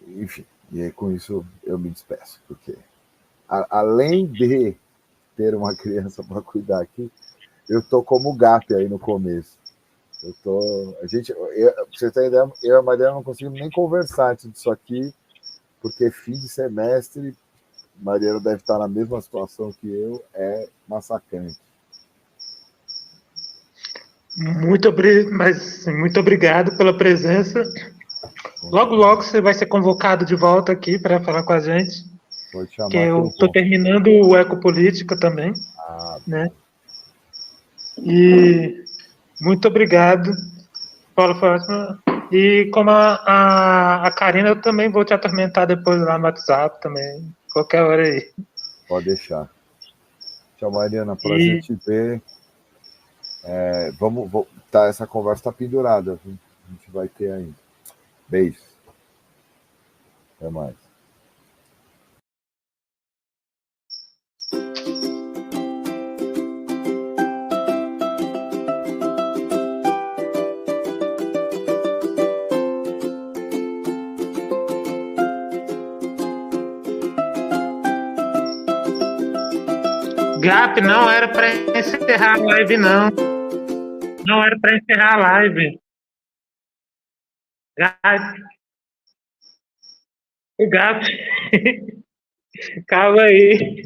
Enfim, e aí com isso eu me despeço, porque além de ter uma criança para cuidar aqui, eu tô como GAP aí no começo. Pra você ter ideia, eu e a Mariana não conseguimos nem conversar antes disso aqui, porque fim de semestre, Mariana deve estar na mesma situação que eu, é massacrante. Muito obrigado pela presença. Logo, logo você vai ser convocado de volta aqui para falar com a gente. Pode chamar que eu estou terminando o Ecopolítica também. Né? E muito obrigado, Paulo Fátima. E como a Karina, eu também vou te atormentar depois lá no WhatsApp também, qualquer hora aí. Pode deixar. Tchau, Mariana, prazer te ver. Essa conversa está pendurada, a gente vai ter ainda. Beijo. Até mais. Gap, não era para encerrar a live, não. Não era para encerrar a live. Gap. O Gap. Calma aí.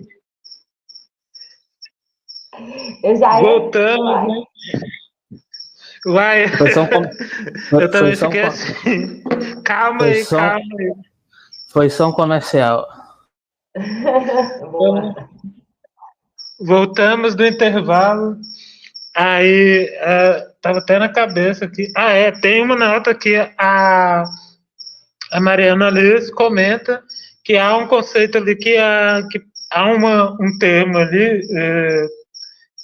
Eu já voltamos. Vai. Eu também fiquei assim. Calma aí. Foi som comercial. Voltamos do intervalo. Aí, tava até na cabeça aqui. Tem uma nota que a Mariana Liz comenta que há um conceito ali, que há um termo ali,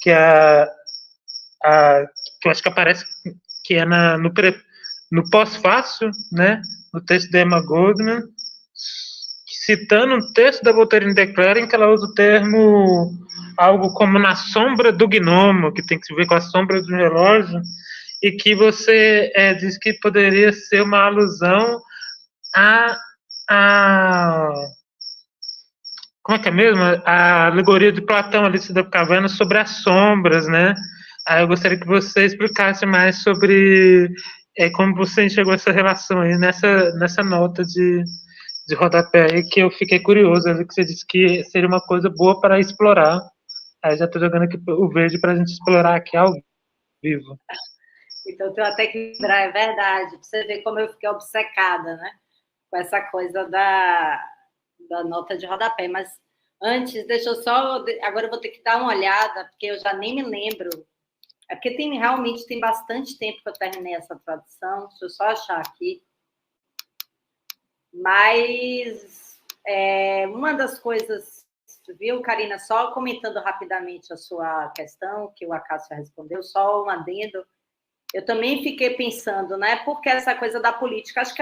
que eu acho que aparece, que é no pós-fácil, né, no texto de Emma Goldman, citando um texto da Voltaire Declara, em que ela usa o termo algo como na sombra do gnomo, que tem que ver com a sombra do relógio, e que você diz que poderia ser uma alusão como é que é mesmo? A alegoria de Platão, Alice da Caverna, sobre as sombras, né? Aí eu gostaria que você explicasse mais sobre como você enxergou essa relação aí nessa nota de rodapé aí, que eu fiquei curioso, que você disse que seria uma coisa boa para explorar. Aí já estou jogando aqui o verde para a gente explorar aqui ao vivo. Então, eu tenho até que lembrar, é verdade, para você ver como eu fiquei obcecada, né? Com essa coisa da nota de rodapé. Mas antes, deixa eu só... Agora eu vou ter que dar uma olhada, porque eu já nem me lembro. É porque realmente tem bastante tempo que eu terminei essa tradução. Deixa eu só achar aqui. Mas uma das coisas... Viu, Karina? Só comentando rapidamente a sua questão, que o Acácio respondeu, só um adendo. Eu também fiquei pensando, né? Porque essa coisa da política, acho que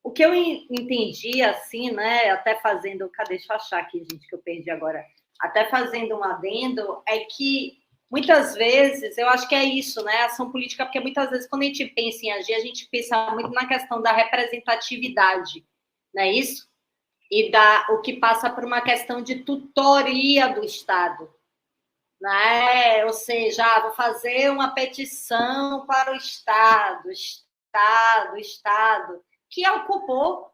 o que eu entendi, assim, né? Até fazendo... Deixa eu achar aqui, gente, que eu perdi agora. Até fazendo um adendo, é que muitas vezes, eu acho que é isso, né? Ação política, porque muitas vezes, quando a gente pensa em agir, a gente pensa muito na questão da representatividade, não é isso? E o que passa por uma questão de tutoria do Estado. Né? Ou seja, vou fazer uma petição para o Estado, que ocupou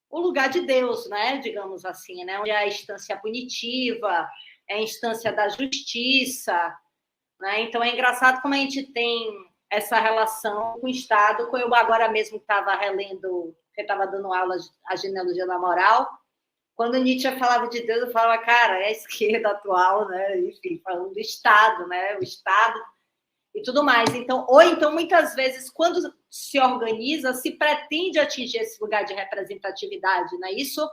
o lugar de Deus, né? Digamos assim, né? Onde é a instância punitiva, é a instância da justiça. Né? Então, é engraçado como a gente tem essa relação com o Estado. Eu agora mesmo estava relendo, porque estava dando aula a genealogia da moral. Quando Nietzsche falava de Deus, eu falava, cara, é a esquerda atual, né? Enfim, falando do Estado, né? O Estado e tudo mais. Então, muitas vezes, quando se organiza, se pretende atingir esse lugar de representatividade, não é isso?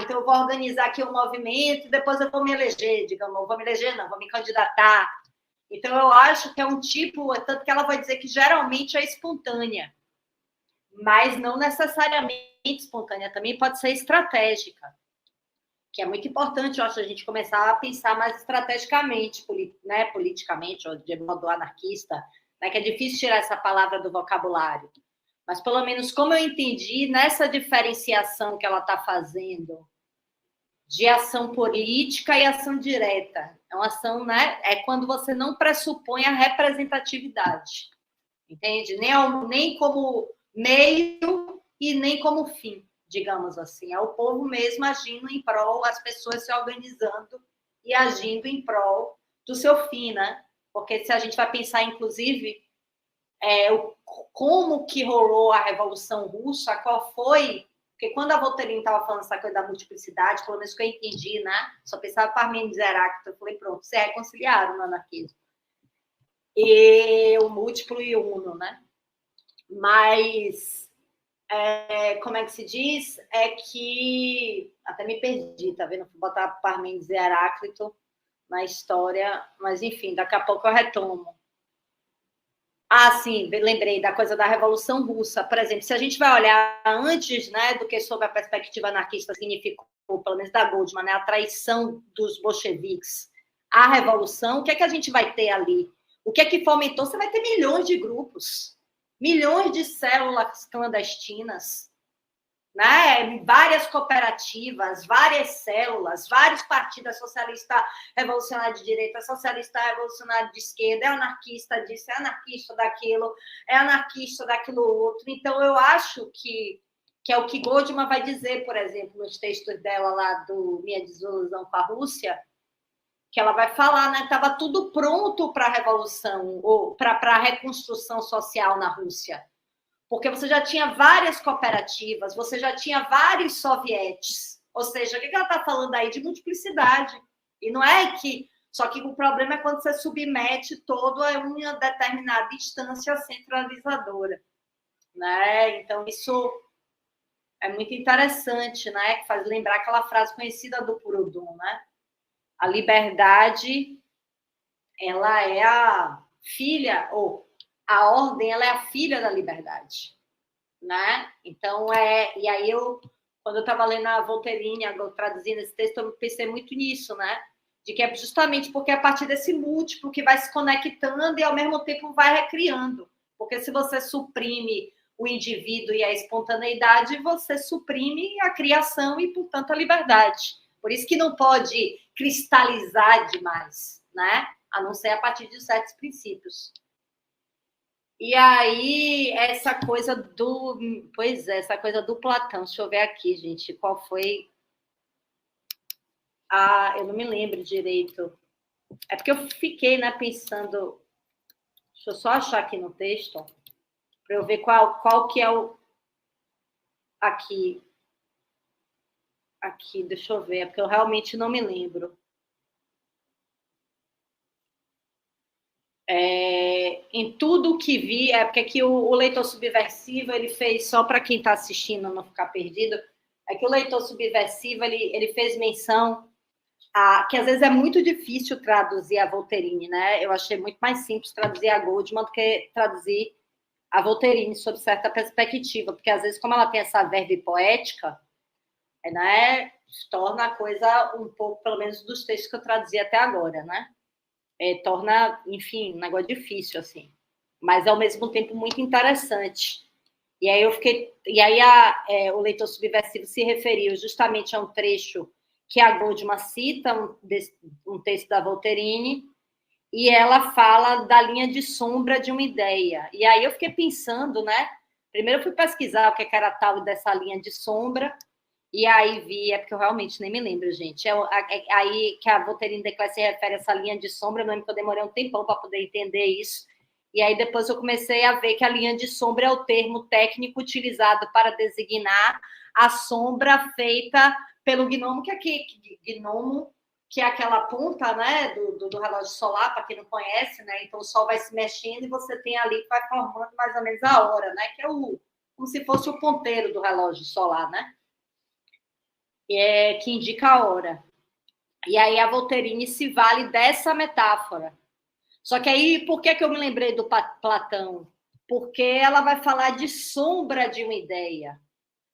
Então eu vou organizar aqui um movimento e depois eu vou me eleger, digamos, não vou me eleger, não, vou me candidatar. Então, eu acho que é um tipo, tanto que ela vai dizer que geralmente é espontânea, mas não necessariamente espontânea, também pode ser estratégica, que é muito importante, eu acho, a gente começar a pensar mais estrategicamente, né, politicamente, ou de modo anarquista, né, que é difícil tirar essa palavra do vocabulário. Mas, pelo menos, como eu entendi, nessa diferenciação que ela está fazendo de ação política e ação direta. É uma ação, né? É quando você não pressupõe a representatividade. Entende? Nem como meio e nem como fim, digamos assim. É o povo mesmo agindo em prol, as pessoas se organizando e agindo em prol do seu fim, né? Porque se a gente vai pensar, inclusive, como que rolou a Revolução Russa, qual foi... Porque quando a Voltaire estava falando essa coisa da multiplicidade, pelo menos que eu entendi, né? Só pensava Parmênides e Heráclito, eu falei, pronto, se reconciliaram no anarquismo. E o múltiplo e o uno, né? Mas, como é que se diz? É que... Até me perdi, tá vendo? Fui botar Parmênides e Heráclito na história, mas, enfim, daqui a pouco eu retomo. Ah, sim, lembrei da coisa da Revolução Russa. Por exemplo, se a gente vai olhar antes, né, do que sob a perspectiva anarquista significou, pelo menos da Goldman, né, a traição dos bolcheviques à Revolução, o que é que a gente vai ter ali? O que é que fomentou? Você vai ter milhões de grupos, milhões de células clandestinas, né? Várias cooperativas, várias células, vários partidos, socialista revolucionário de direita, socialista revolucionário de esquerda, é anarquista disso, é anarquista daquilo, é anarquista daquilo outro. Então, eu acho que é o que Goldman vai dizer, por exemplo, nos textos dela lá do Minha Desilusão com a Rússia, que ela vai falar, né? Estava tudo pronto para a revolução, ou para a reconstrução social na Rússia. Porque você já tinha várias cooperativas, você já tinha vários sovietes. Ou seja, o que ela está falando aí? De multiplicidade. E não é que... Só que o problema é quando você submete todo a uma determinada instância centralizadora. Né? Então, isso é muito interessante, né? Que faz lembrar aquela frase conhecida do Proudhon, né? A liberdade, ela é a filha... ou a ordem, ela é a filha da liberdade, né? Então, e aí quando eu estava lendo a Voltairine, traduzindo esse texto, eu pensei muito nisso, né? De que é justamente porque é a partir desse múltiplo que vai se conectando e, ao mesmo tempo, vai recriando. Porque se você suprime o indivíduo e a espontaneidade, você suprime a criação e, portanto, a liberdade. Por isso que não pode cristalizar demais, né? A não ser a partir de certos princípios. E aí, essa coisa do... Pois é, essa coisa do Platão. Deixa eu ver aqui, gente, qual foi... eu não me lembro direito. É porque eu fiquei, né, pensando... Deixa eu só achar aqui no texto, para eu ver qual que é o... Aqui, deixa eu ver, é porque eu realmente não me lembro. Em tudo que vi, porque aqui o Leitor Subversivo, ele fez, só para quem está assistindo não ficar perdido, é que o Leitor Subversivo, ele fez menção que às vezes é muito difícil traduzir a Voltairine, né? Eu achei muito mais simples traduzir a Goldman do que traduzir a Voltairine sob certa perspectiva, porque às vezes, como ela tem essa verve poética, né, torna a coisa um pouco, pelo menos dos textos que eu traduzi até agora, né? Torna, enfim, um negócio difícil, assim. Mas, ao mesmo tempo, muito interessante. E aí o Leitor Subversivo se referiu justamente a um trecho que a Goldman cita, um texto da Voltairine, e ela fala da linha de sombra de uma ideia. E aí eu fiquei pensando, né? Primeiro eu fui pesquisar o que era tal dessa linha de sombra, e aí vi, porque eu realmente nem me lembro, gente. Aí que a Voltairine de Cleyre se refere a essa linha de sombra, eu lembro que eu demorei um tempão para poder entender isso. E aí depois eu comecei a ver que a linha de sombra é o termo técnico utilizado para designar a sombra feita pelo gnomo, que é aquela ponta, né, do relógio solar, para quem não conhece, né? Então o sol vai se mexendo e você tem ali que vai formando mais ou menos a hora, né? Que é como se fosse o ponteiro do relógio solar, né? Que indica a hora. E aí a Voltairine se vale dessa metáfora. Só que aí, por que eu me lembrei do Platão? Porque ela vai falar de sombra de uma ideia,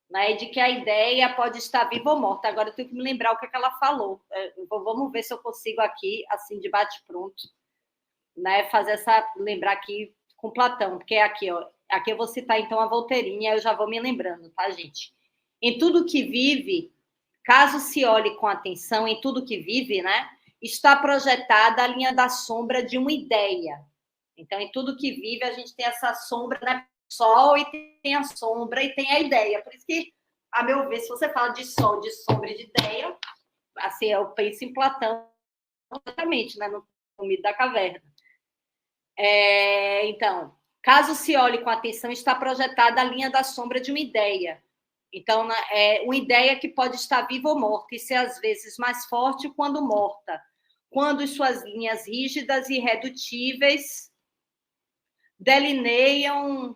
né? De que a ideia pode estar viva ou morta. Agora eu tenho que me lembrar o que ela falou. Vamos ver se eu consigo aqui, assim, de bate-pronto, né? Lembrar aqui com Platão, porque é aqui, ó. Aqui eu vou citar, então, a Voltairinha, eu já vou me lembrando, tá, gente? Em tudo que vive, caso se olhe com atenção, em tudo que vive, né, está projetada a linha da sombra de uma ideia. Então, em tudo que vive, a gente tem essa sombra, né? Sol, e tem a sombra, e tem a ideia. Por isso que, a meu ver, se você fala de sol, de sombra e de ideia, assim, eu penso em Platão completamente, né, no mito da caverna. Então, caso se olhe com atenção, está projetada a linha da sombra de uma ideia. Então, é uma ideia que pode estar viva ou morta, e ser, às vezes, mais forte quando morta, quando suas linhas rígidas e irredutíveis delineiam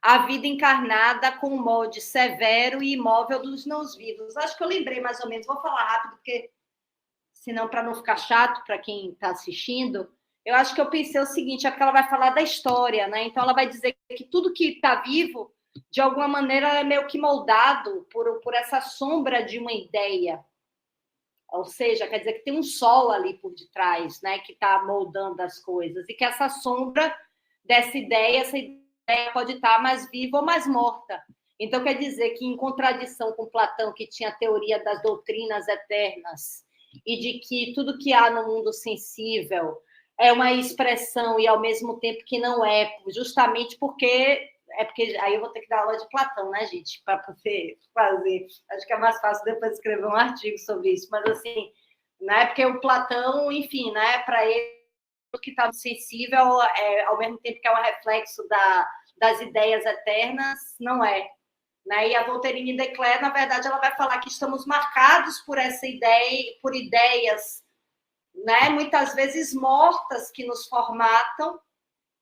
a vida encarnada com o molde severo e imóvel dos não-vivos. Acho que eu lembrei mais ou menos, vou falar rápido, porque senão, para não ficar chato para quem está assistindo, eu acho que eu pensei o seguinte, é porque ela vai falar da história, né? Então, ela vai dizer que tudo que está vivo, de alguma maneira, é meio que moldado por essa sombra de uma ideia. Ou seja, quer dizer que tem um sol ali por detrás, né? Que está moldando as coisas. E que essa sombra dessa ideia, essa ideia pode estar mais viva ou mais morta. Então, quer dizer que, em contradição com Platão, que tinha a teoria das doutrinas eternas, e de que tudo que há no mundo sensível é uma expressão e, ao mesmo tempo, que não é, justamente porque... porque aí eu vou ter que dar aula de Platão, né, gente? Para poder fazer. Acho que é mais fácil depois escrever um artigo sobre isso. Mas, assim, né? Porque o Platão, enfim, né? Para ele, o que está sensível, ao mesmo tempo que é um reflexo das ideias eternas, não é. Né? E a Voltairine de Cleyre, na verdade, ela vai falar que estamos marcados por essa ideia, por ideias, né? Muitas vezes mortas, que nos formatam.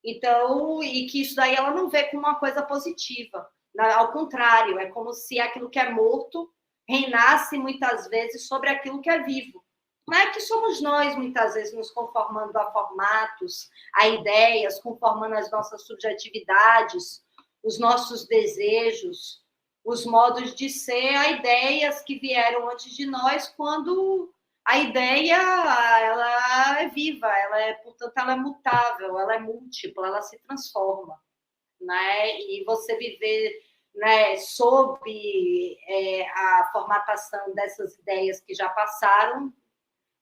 Então, e que isso daí ela não vê como uma coisa positiva. Ao contrário, é como se aquilo que é morto reinasse muitas vezes sobre aquilo que é vivo. Não é que somos nós, muitas vezes, nos conformando a formatos, a ideias, conformando as nossas subjetividades, os nossos desejos, os modos de ser, a ideias que vieram antes de nós, quando a ideia, ela é viva, portanto, ela é mutável, ela é múltipla, ela se transforma, né? E você viver, né, sob a formatação dessas ideias que já passaram,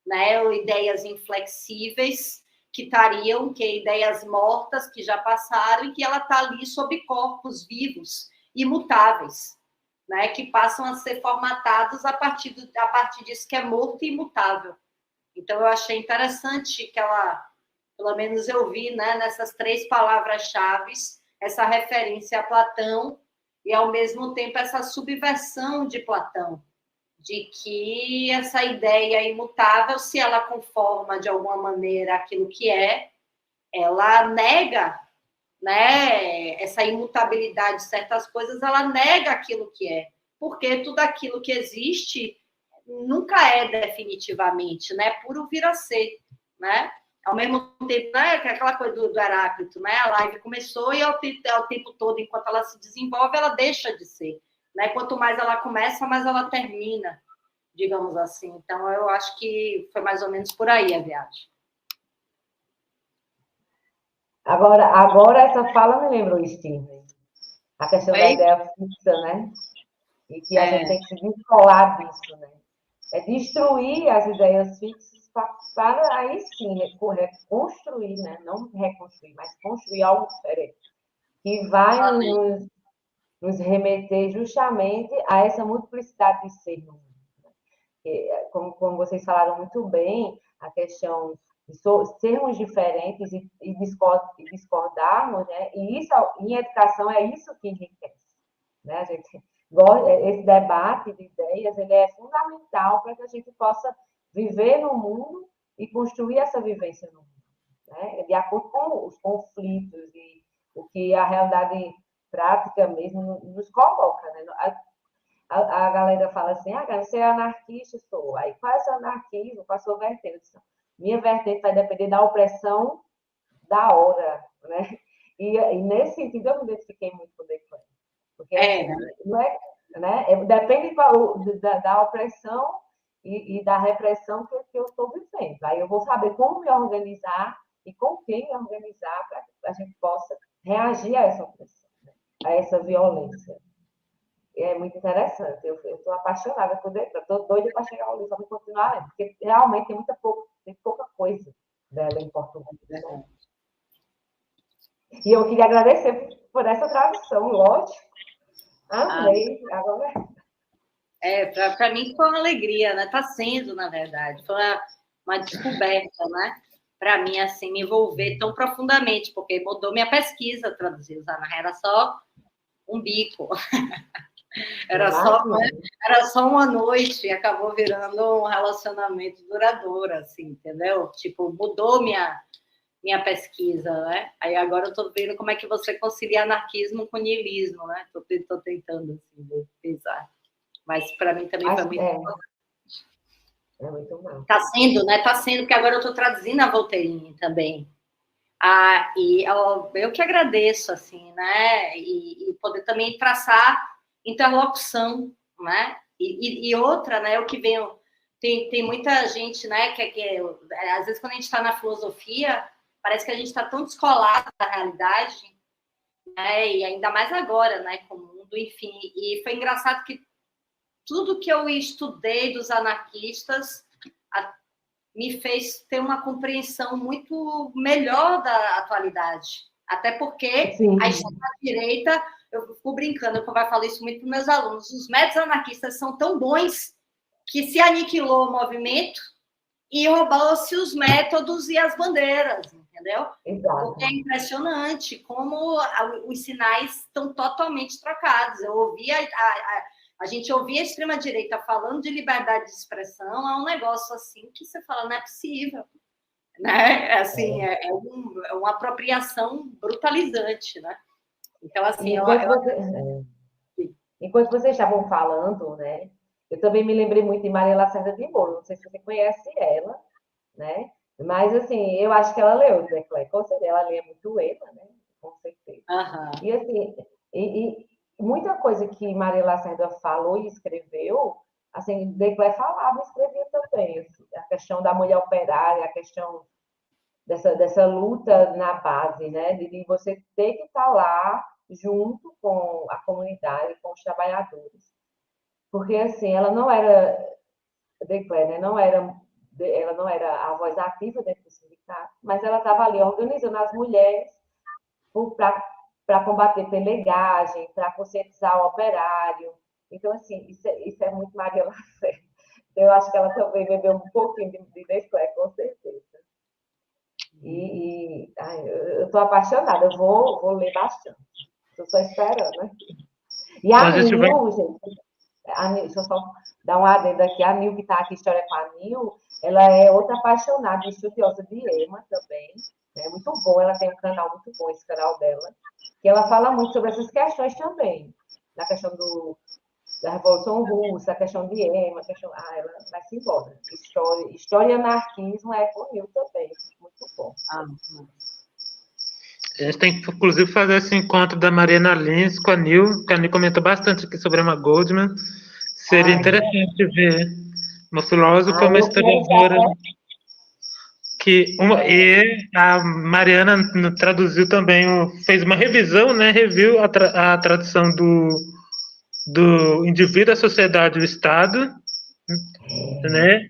né, ou ideias inflexíveis que estariam, que ideias mortas que já passaram e que ela está ali sob corpos vivos, imutáveis, né, que passam a ser formatados a partir disso que é morto e imutável. Então, eu achei interessante que ela, pelo menos eu vi, né, nessas 3 palavras-chave, essa referência a Platão e, ao mesmo tempo, essa subversão de Platão, de que essa ideia imutável, se ela conforma, de alguma maneira, aquilo que ela nega, né, essa imutabilidade de certas coisas, ela nega aquilo que é, porque tudo aquilo que existe nunca é definitivamente, né, puro vir a ser, né, ao mesmo tempo, né, aquela coisa do Heráclito, né, a live começou e ao tempo todo, enquanto ela se desenvolve, ela deixa de ser, né, quanto mais ela começa, mais ela termina, digamos assim. Então, eu acho que foi mais ou menos por aí a viagem. Agora essa fala me lembrou o Steven. A questão da ideia fixa, né? E que a gente tem que se descolar disso, né? É destruir as ideias fixas para aí sim reconstruir, né? Não reconstruir, mas construir algo diferente. Que vai nos remeter justamente a essa multiplicidade de ser no mundo. Como vocês falaram muito bem, a questão de sermos diferentes e discordarmos, né? E isso, em educação, é isso que enriquece, né? A gente esse debate de ideias, ele é fundamental para que a gente possa viver no mundo e construir essa vivência no mundo, né? De acordo com os conflitos e o que a realidade prática mesmo nos coloca, né? A galera fala assim, você é anarquista, sou. Aí, qual é o seu anarquismo? Qual é a sua vertente? Minha vertente vai depender da opressão da hora, né? E nesse sentido, eu me identifiquei muito com o Desclée. Porque não é, né? Depende da opressão e da repressão que eu estou vivendo. Aí eu vou saber como me organizar e com quem organizar para que a gente possa reagir a essa opressão, né? A essa violência. E é muito interessante. Eu estou apaixonada por Declan. Estou doida para chegar ao livro, para continuar lendo, porque realmente tem pouca coisa dela em português. Né? E eu queria agradecer por essa tradução, lógico. Amei. Agora... Para mim foi uma alegria, né? Está sendo, na verdade. Foi uma descoberta, né? Para mim, assim, me envolver tão profundamente, porque mudou minha pesquisa traduzir. Era só um bico. Era só uma noite e acabou virando um relacionamento duradouro, assim, entendeu? Tipo, mudou minha pesquisa, né? Aí agora eu estou vendo como é que você concilia anarquismo com niilismo, né? Estou tentando, assim, pensar. Mas para mim também foi muito importante. É muito bom. Está sendo, né? Está sendo, porque agora eu estou traduzindo a Voltairine também. E eu que agradeço, assim, né? E poder também traçar interlocução, né? E outra, né? O que venho... Tem muita gente, né? Às vezes, quando a gente está na filosofia, parece que a gente está tão descolado da realidade, né? E ainda mais agora, né? Com o mundo, enfim. E foi engraçado que tudo que eu estudei dos anarquistas me fez ter uma compreensão muito melhor da atualidade. Até porque Sim. A extrema-direita, eu fico brincando, eu falo isso muito para meus alunos, os métodos anarquistas são tão bons que se aniquilou o movimento e roubou-se os métodos e as bandeiras, entendeu? Exato. Porque é impressionante como os sinais estão totalmente trocados. Eu ouvi a gente ouvia a extrema-direita falando de liberdade de expressão, é um negócio assim que você fala, não é possível. Né? Assim, é uma apropriação brutalizante, né? Então, assim... Enquanto vocês estavam falando, né, eu também me lembrei muito de Maria Lacerda de Moura, não sei se você conhece ela, né? Mas, assim, eu acho que ela leu Declan, com certeza, ela lê muito ela, né? Com certeza. Uhum. E, assim, muita coisa que Maria Lacerda falou e escreveu, assim, Declan falava e escrevia também. Assim, a questão da mulher operária, a questão dessa luta na base, né? De você ter que estar lá junto com a comunidade, com os trabalhadores. Porque, assim, ela não era... Declan, né? Ela não era a voz ativa dentro do sindicato, mas ela estava ali organizando as mulheres para combater pelegagem, para conscientizar o operário. Então, assim, isso é muito Maria Lacerda. Eu acho que ela também bebeu um pouquinho de Declan, com certeza. Eu estou apaixonada, eu vou ler bastante. Estou só esperando, né? E a Nil, gente, deixa eu só dar um adendo aqui. A Nil, que está aqui, História com a Nil, ela é outra apaixonada e estudiosa de EMA também. É muito bom, ela tem um canal muito bom, esse canal dela, que ela fala muito sobre essas questões também. Na questão da Revolução Russa, a questão de EMA, ela vai se embora. História e anarquismo é com Nil também, muito bom. A gente tem que, inclusive, fazer esse encontro da Mariana Lins com a Nil, que a Nil comentou bastante aqui sobre a Emma Goldman. Seria interessante ver uma filósofa, uma historiadora. E a Mariana traduziu também, fez uma revisão, né? Reviu a tradução do indivíduo, a sociedade e o Estado, né?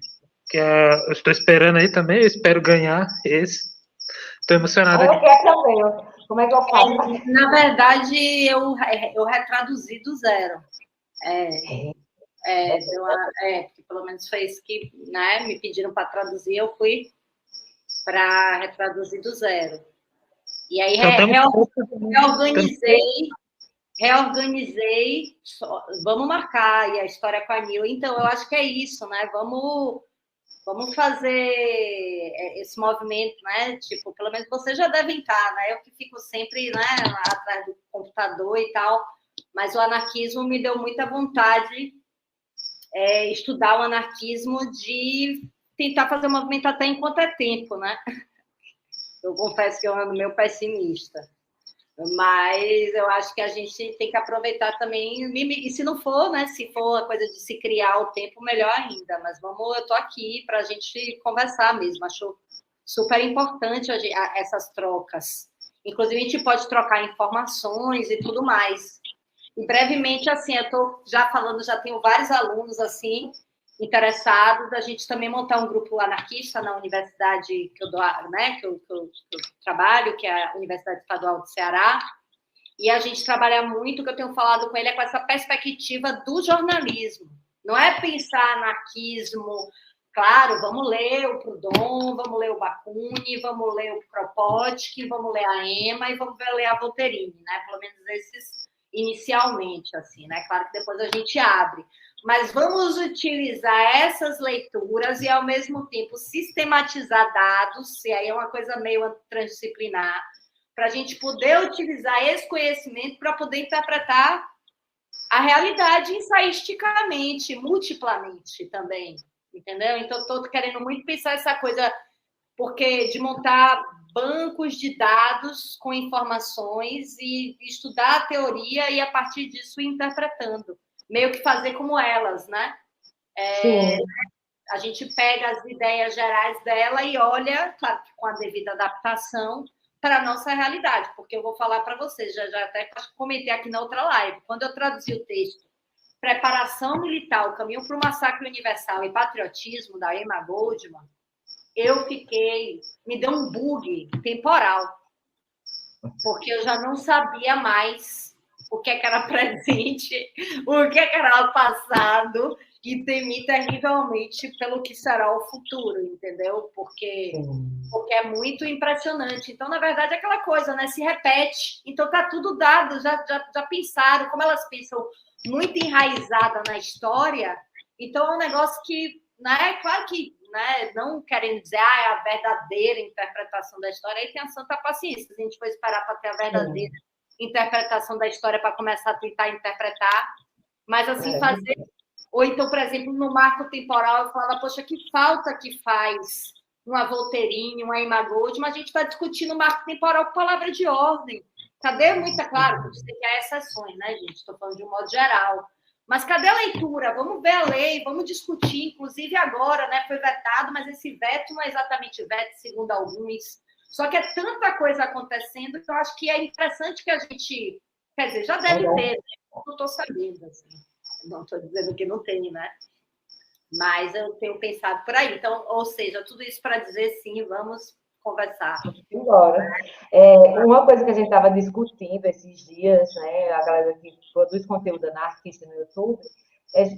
Eu estou esperando aí também, eu espero ganhar esse. Estou emocionada. Eu quero também. Como é que eu faço? Na verdade, eu retraduzi do zero. Porque pelo menos foi isso que, né, me pediram para traduzir, eu fui para retraduzir do zero. E aí reorganizei, vamos marcar e a história com a Nil. Então, eu acho que é isso, né? Vamos fazer esse movimento, né? Tipo, pelo menos vocês já devem estar, né? Eu que fico sempre, né, atrás do computador e tal, mas o anarquismo me deu muita vontade estudar o anarquismo, de tentar fazer o movimento até enquanto é tempo, né? Eu confesso que eu ando meio pessimista. Mas eu acho que a gente tem que aproveitar também, e se não for, né, se for a coisa de se criar o tempo, melhor ainda, mas eu estou aqui para a gente conversar mesmo, acho super importante essas trocas. Inclusive, a gente pode trocar informações e tudo mais. E brevemente, assim, eu estou já falando, já tenho vários alunos, assim, interessados, a gente também montar um grupo anarquista na universidade que eu dou, né, que eu trabalho, que é a Universidade Estadual do Ceará, e a gente trabalha muito, o que eu tenho falado com ele é com essa perspectiva do jornalismo. Não é pensar anarquismo, claro, vamos ler o Proudhon, vamos ler o Bakunin, vamos ler o Kropotkin, vamos ler a Emma e vamos ler a Volterini, né? Pelo menos esses inicialmente, assim, né? Claro que depois a gente abre. Mas vamos utilizar essas leituras e, ao mesmo tempo, sistematizar dados, e aí é uma coisa meio transdisciplinar, para a gente poder utilizar esse conhecimento para poder interpretar a realidade ensaísticamente, multiplamente também, entendeu? Então, estou querendo muito pensar essa coisa, porque de montar bancos de dados com informações e estudar a teoria e, a partir disso, ir interpretando. Meio que fazer como elas, né? A gente pega as ideias gerais dela e olha, claro, com a devida adaptação, para a nossa realidade, porque eu vou falar para vocês, já até comentei aqui na outra live, quando eu traduzi o texto Preparação Militar, o Caminho para o Massacre Universal e Patriotismo, da Emma Goldman, me deu um bug temporal, porque eu já não sabia mais o que era presente, o que era passado, e temi terrivelmente pelo que será o futuro, entendeu? Porque é muito impressionante. Então, na verdade, é aquela coisa, né? Se repete. Então, tá tudo dado, já pensaram, como elas pensam muito enraizada na história, então é um negócio que, né? Claro que, né, não querendo dizer, é a verdadeira interpretação da história, aí tem a santa paciência. Se a gente for esperar para ter a verdadeira interpretação da história para começar a tentar interpretar, mas assim, fazer... Ou então, por exemplo, no marco temporal, eu falava, poxa, que falta que faz uma Volterini, uma Emma Goldman, a gente está discutindo o marco temporal com palavra de ordem. Cadê muita, claro, você que há exceções, né, gente? Estou falando de um modo geral. Mas cadê a leitura? Vamos ver a lei, vamos discutir, inclusive agora, né? Foi vetado, mas esse veto não é exatamente veto, segundo alguns. Só que é tanta coisa acontecendo que eu acho que é interessante que a gente... Quer dizer, já deve ter, né? Não estou sabendo, assim. Não estou dizendo que não tem, né? Mas eu tenho pensado por aí. Então, ou seja, tudo isso para dizer sim, vamos conversar. Agora, uma coisa que a gente estava discutindo esses dias, né? A galera que produz conteúdo anarquista no YouTube,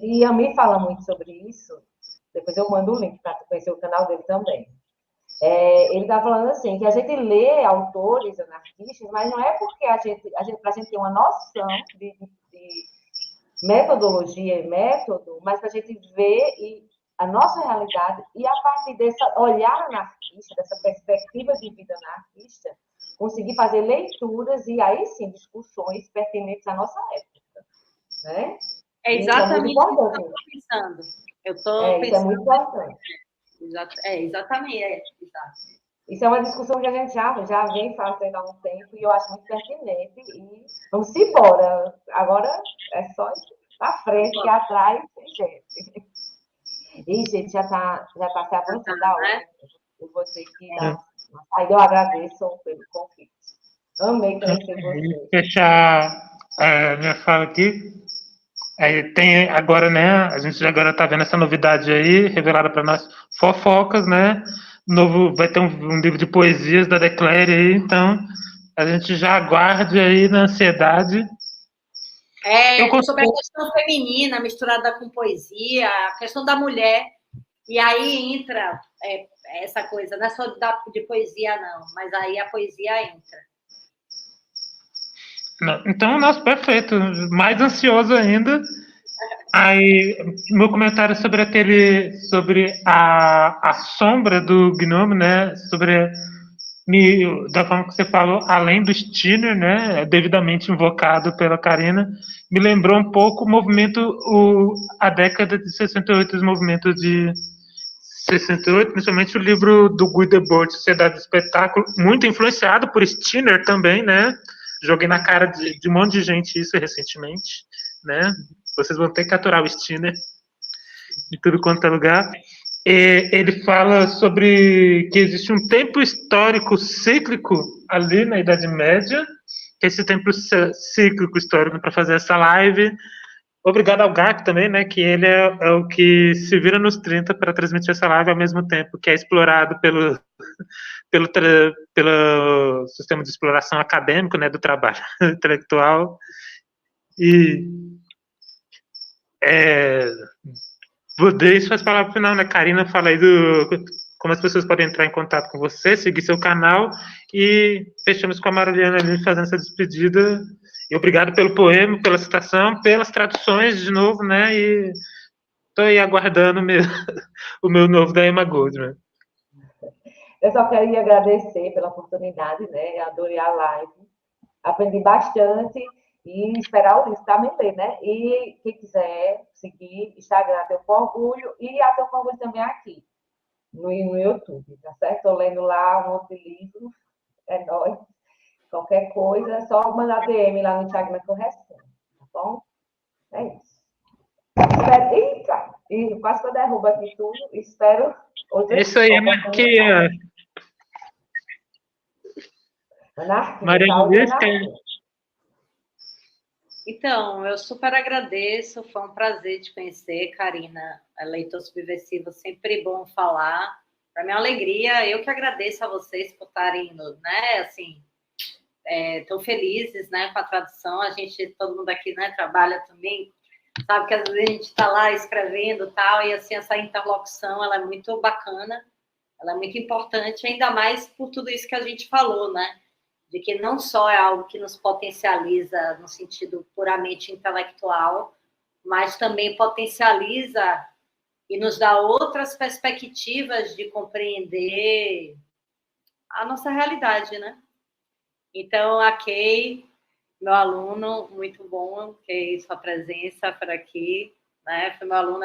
e a mim fala muito sobre isso. Depois eu mando o link para tu conhecer o canal dele também. Ele está falando assim, que a gente lê autores anarquistas, mas não é porque para a gente ter uma noção de metodologia e método, mas para a gente ver a nossa realidade e, a partir desse olhar anarquista, dessa perspectiva de vida anarquista, conseguir fazer leituras e, aí sim, discussões pertinentes à nossa época. Né? É exatamente isso que eu estou pensando. Isso é muito importante. Exatamente. Exato. Isso é uma discussão que a gente já vem fazendo há um tempo e eu acho muito pertinente. E vamos embora. Agora é só para frente e atrás, gente. E, gente, já está se avançando a hora. Eu vou ter que dar uma saída. Eu agradeço pelo convite. Amei conhecer vocês. Fechar a minha fala aqui. Tem agora, né? A gente agora está vendo essa novidade aí, revelada para nós, fofocas, né? Vai ter um livro de poesias da Declare aí, então a gente já aguarde aí na ansiedade. Sobre a questão feminina misturada com poesia, a questão da mulher, e aí entra essa coisa, não é só de poesia, não, mas aí a poesia entra. Então, nossa, perfeito. Mais ansioso ainda. Aí, meu comentário sobre a sombra do Gnome, né? Da forma que você falou, além do Stirner, né? Devidamente invocado pela Karina, me lembrou um pouco o movimento, a década de 68, os movimentos de 68, principalmente o livro do Guy Debord, Sociedade do Espetáculo, muito influenciado por Stirner também, né? Joguei na cara de um monte de gente isso recentemente, né? Vocês vão ter que aturar o Stirner de tudo quanto é lugar. Ele fala sobre que existe um tempo histórico cíclico ali na Idade Média, que esse tempo cíclico histórico para fazer essa live. Obrigado ao Gap também, né, que ele é o que se vira nos 30 para transmitir essa live ao mesmo tempo que é explorado pelo sistema de exploração acadêmico, né, do trabalho intelectual. E vou deixar suas palavras final, né? Karina, fala aí como as pessoas podem entrar em contato com você, seguir seu canal, e fechamos com a Mariana ali fazendo essa despedida. E obrigado pelo poema, pela citação, pelas traduções de novo, né? E estou aí aguardando o meu novo da Emma Goldman. Eu só queria agradecer pela oportunidade, né? Eu adorei a live, aprendi bastante e esperar o livro também ler, né? E quem quiser seguir, Instagram Ateu com Orgulho e Ateu com Orgulho também aqui, no YouTube, tá certo? Estou lendo lá um outro livro, é nóis. Qualquer coisa, é só mandar DM lá no Instagram que eu respondo, tá bom? É isso. Eita! E quase que eu derrubo aqui tudo. Espero. É isso aí, anarquia. Anarquia. Então, eu super agradeço, foi um prazer te conhecer, Karina. Leitor Subversivo, sempre bom falar. Para minha alegria, eu que agradeço a vocês por estarem, né, assim, tão felizes, né, com a tradução. A gente, todo mundo aqui, né, trabalha também, sabe que às vezes a gente está lá escrevendo tal, e assim, essa interlocução, ela é muito bacana, ela é muito importante, ainda mais por tudo isso que a gente falou, né, de que não só é algo que nos potencializa no sentido puramente intelectual, mas também potencializa e nos dá outras perspectivas de compreender a nossa realidade, né? Então, a Kay, meu aluno, muito bom, Kay, sua presença por aqui, né? Foi meu aluno,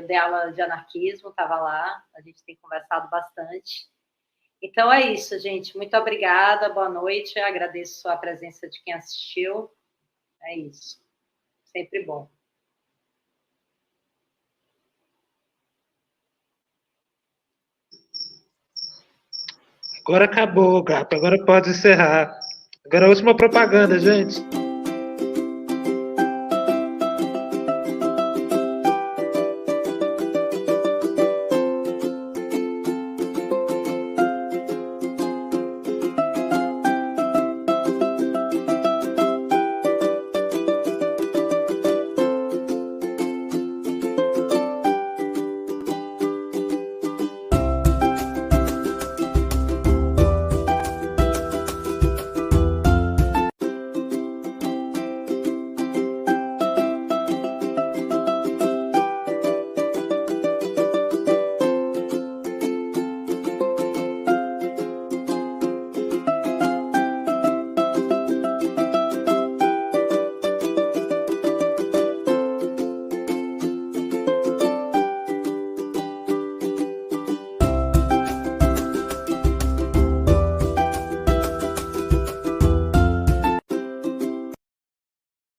de aula de anarquismo, estava lá, a gente tem conversado bastante. Então, é isso, gente. Muito obrigada, boa noite. Eu agradeço a presença de quem assistiu. É isso. Sempre bom. Agora acabou, gato. Agora pode encerrar. Agora a última propaganda, gente.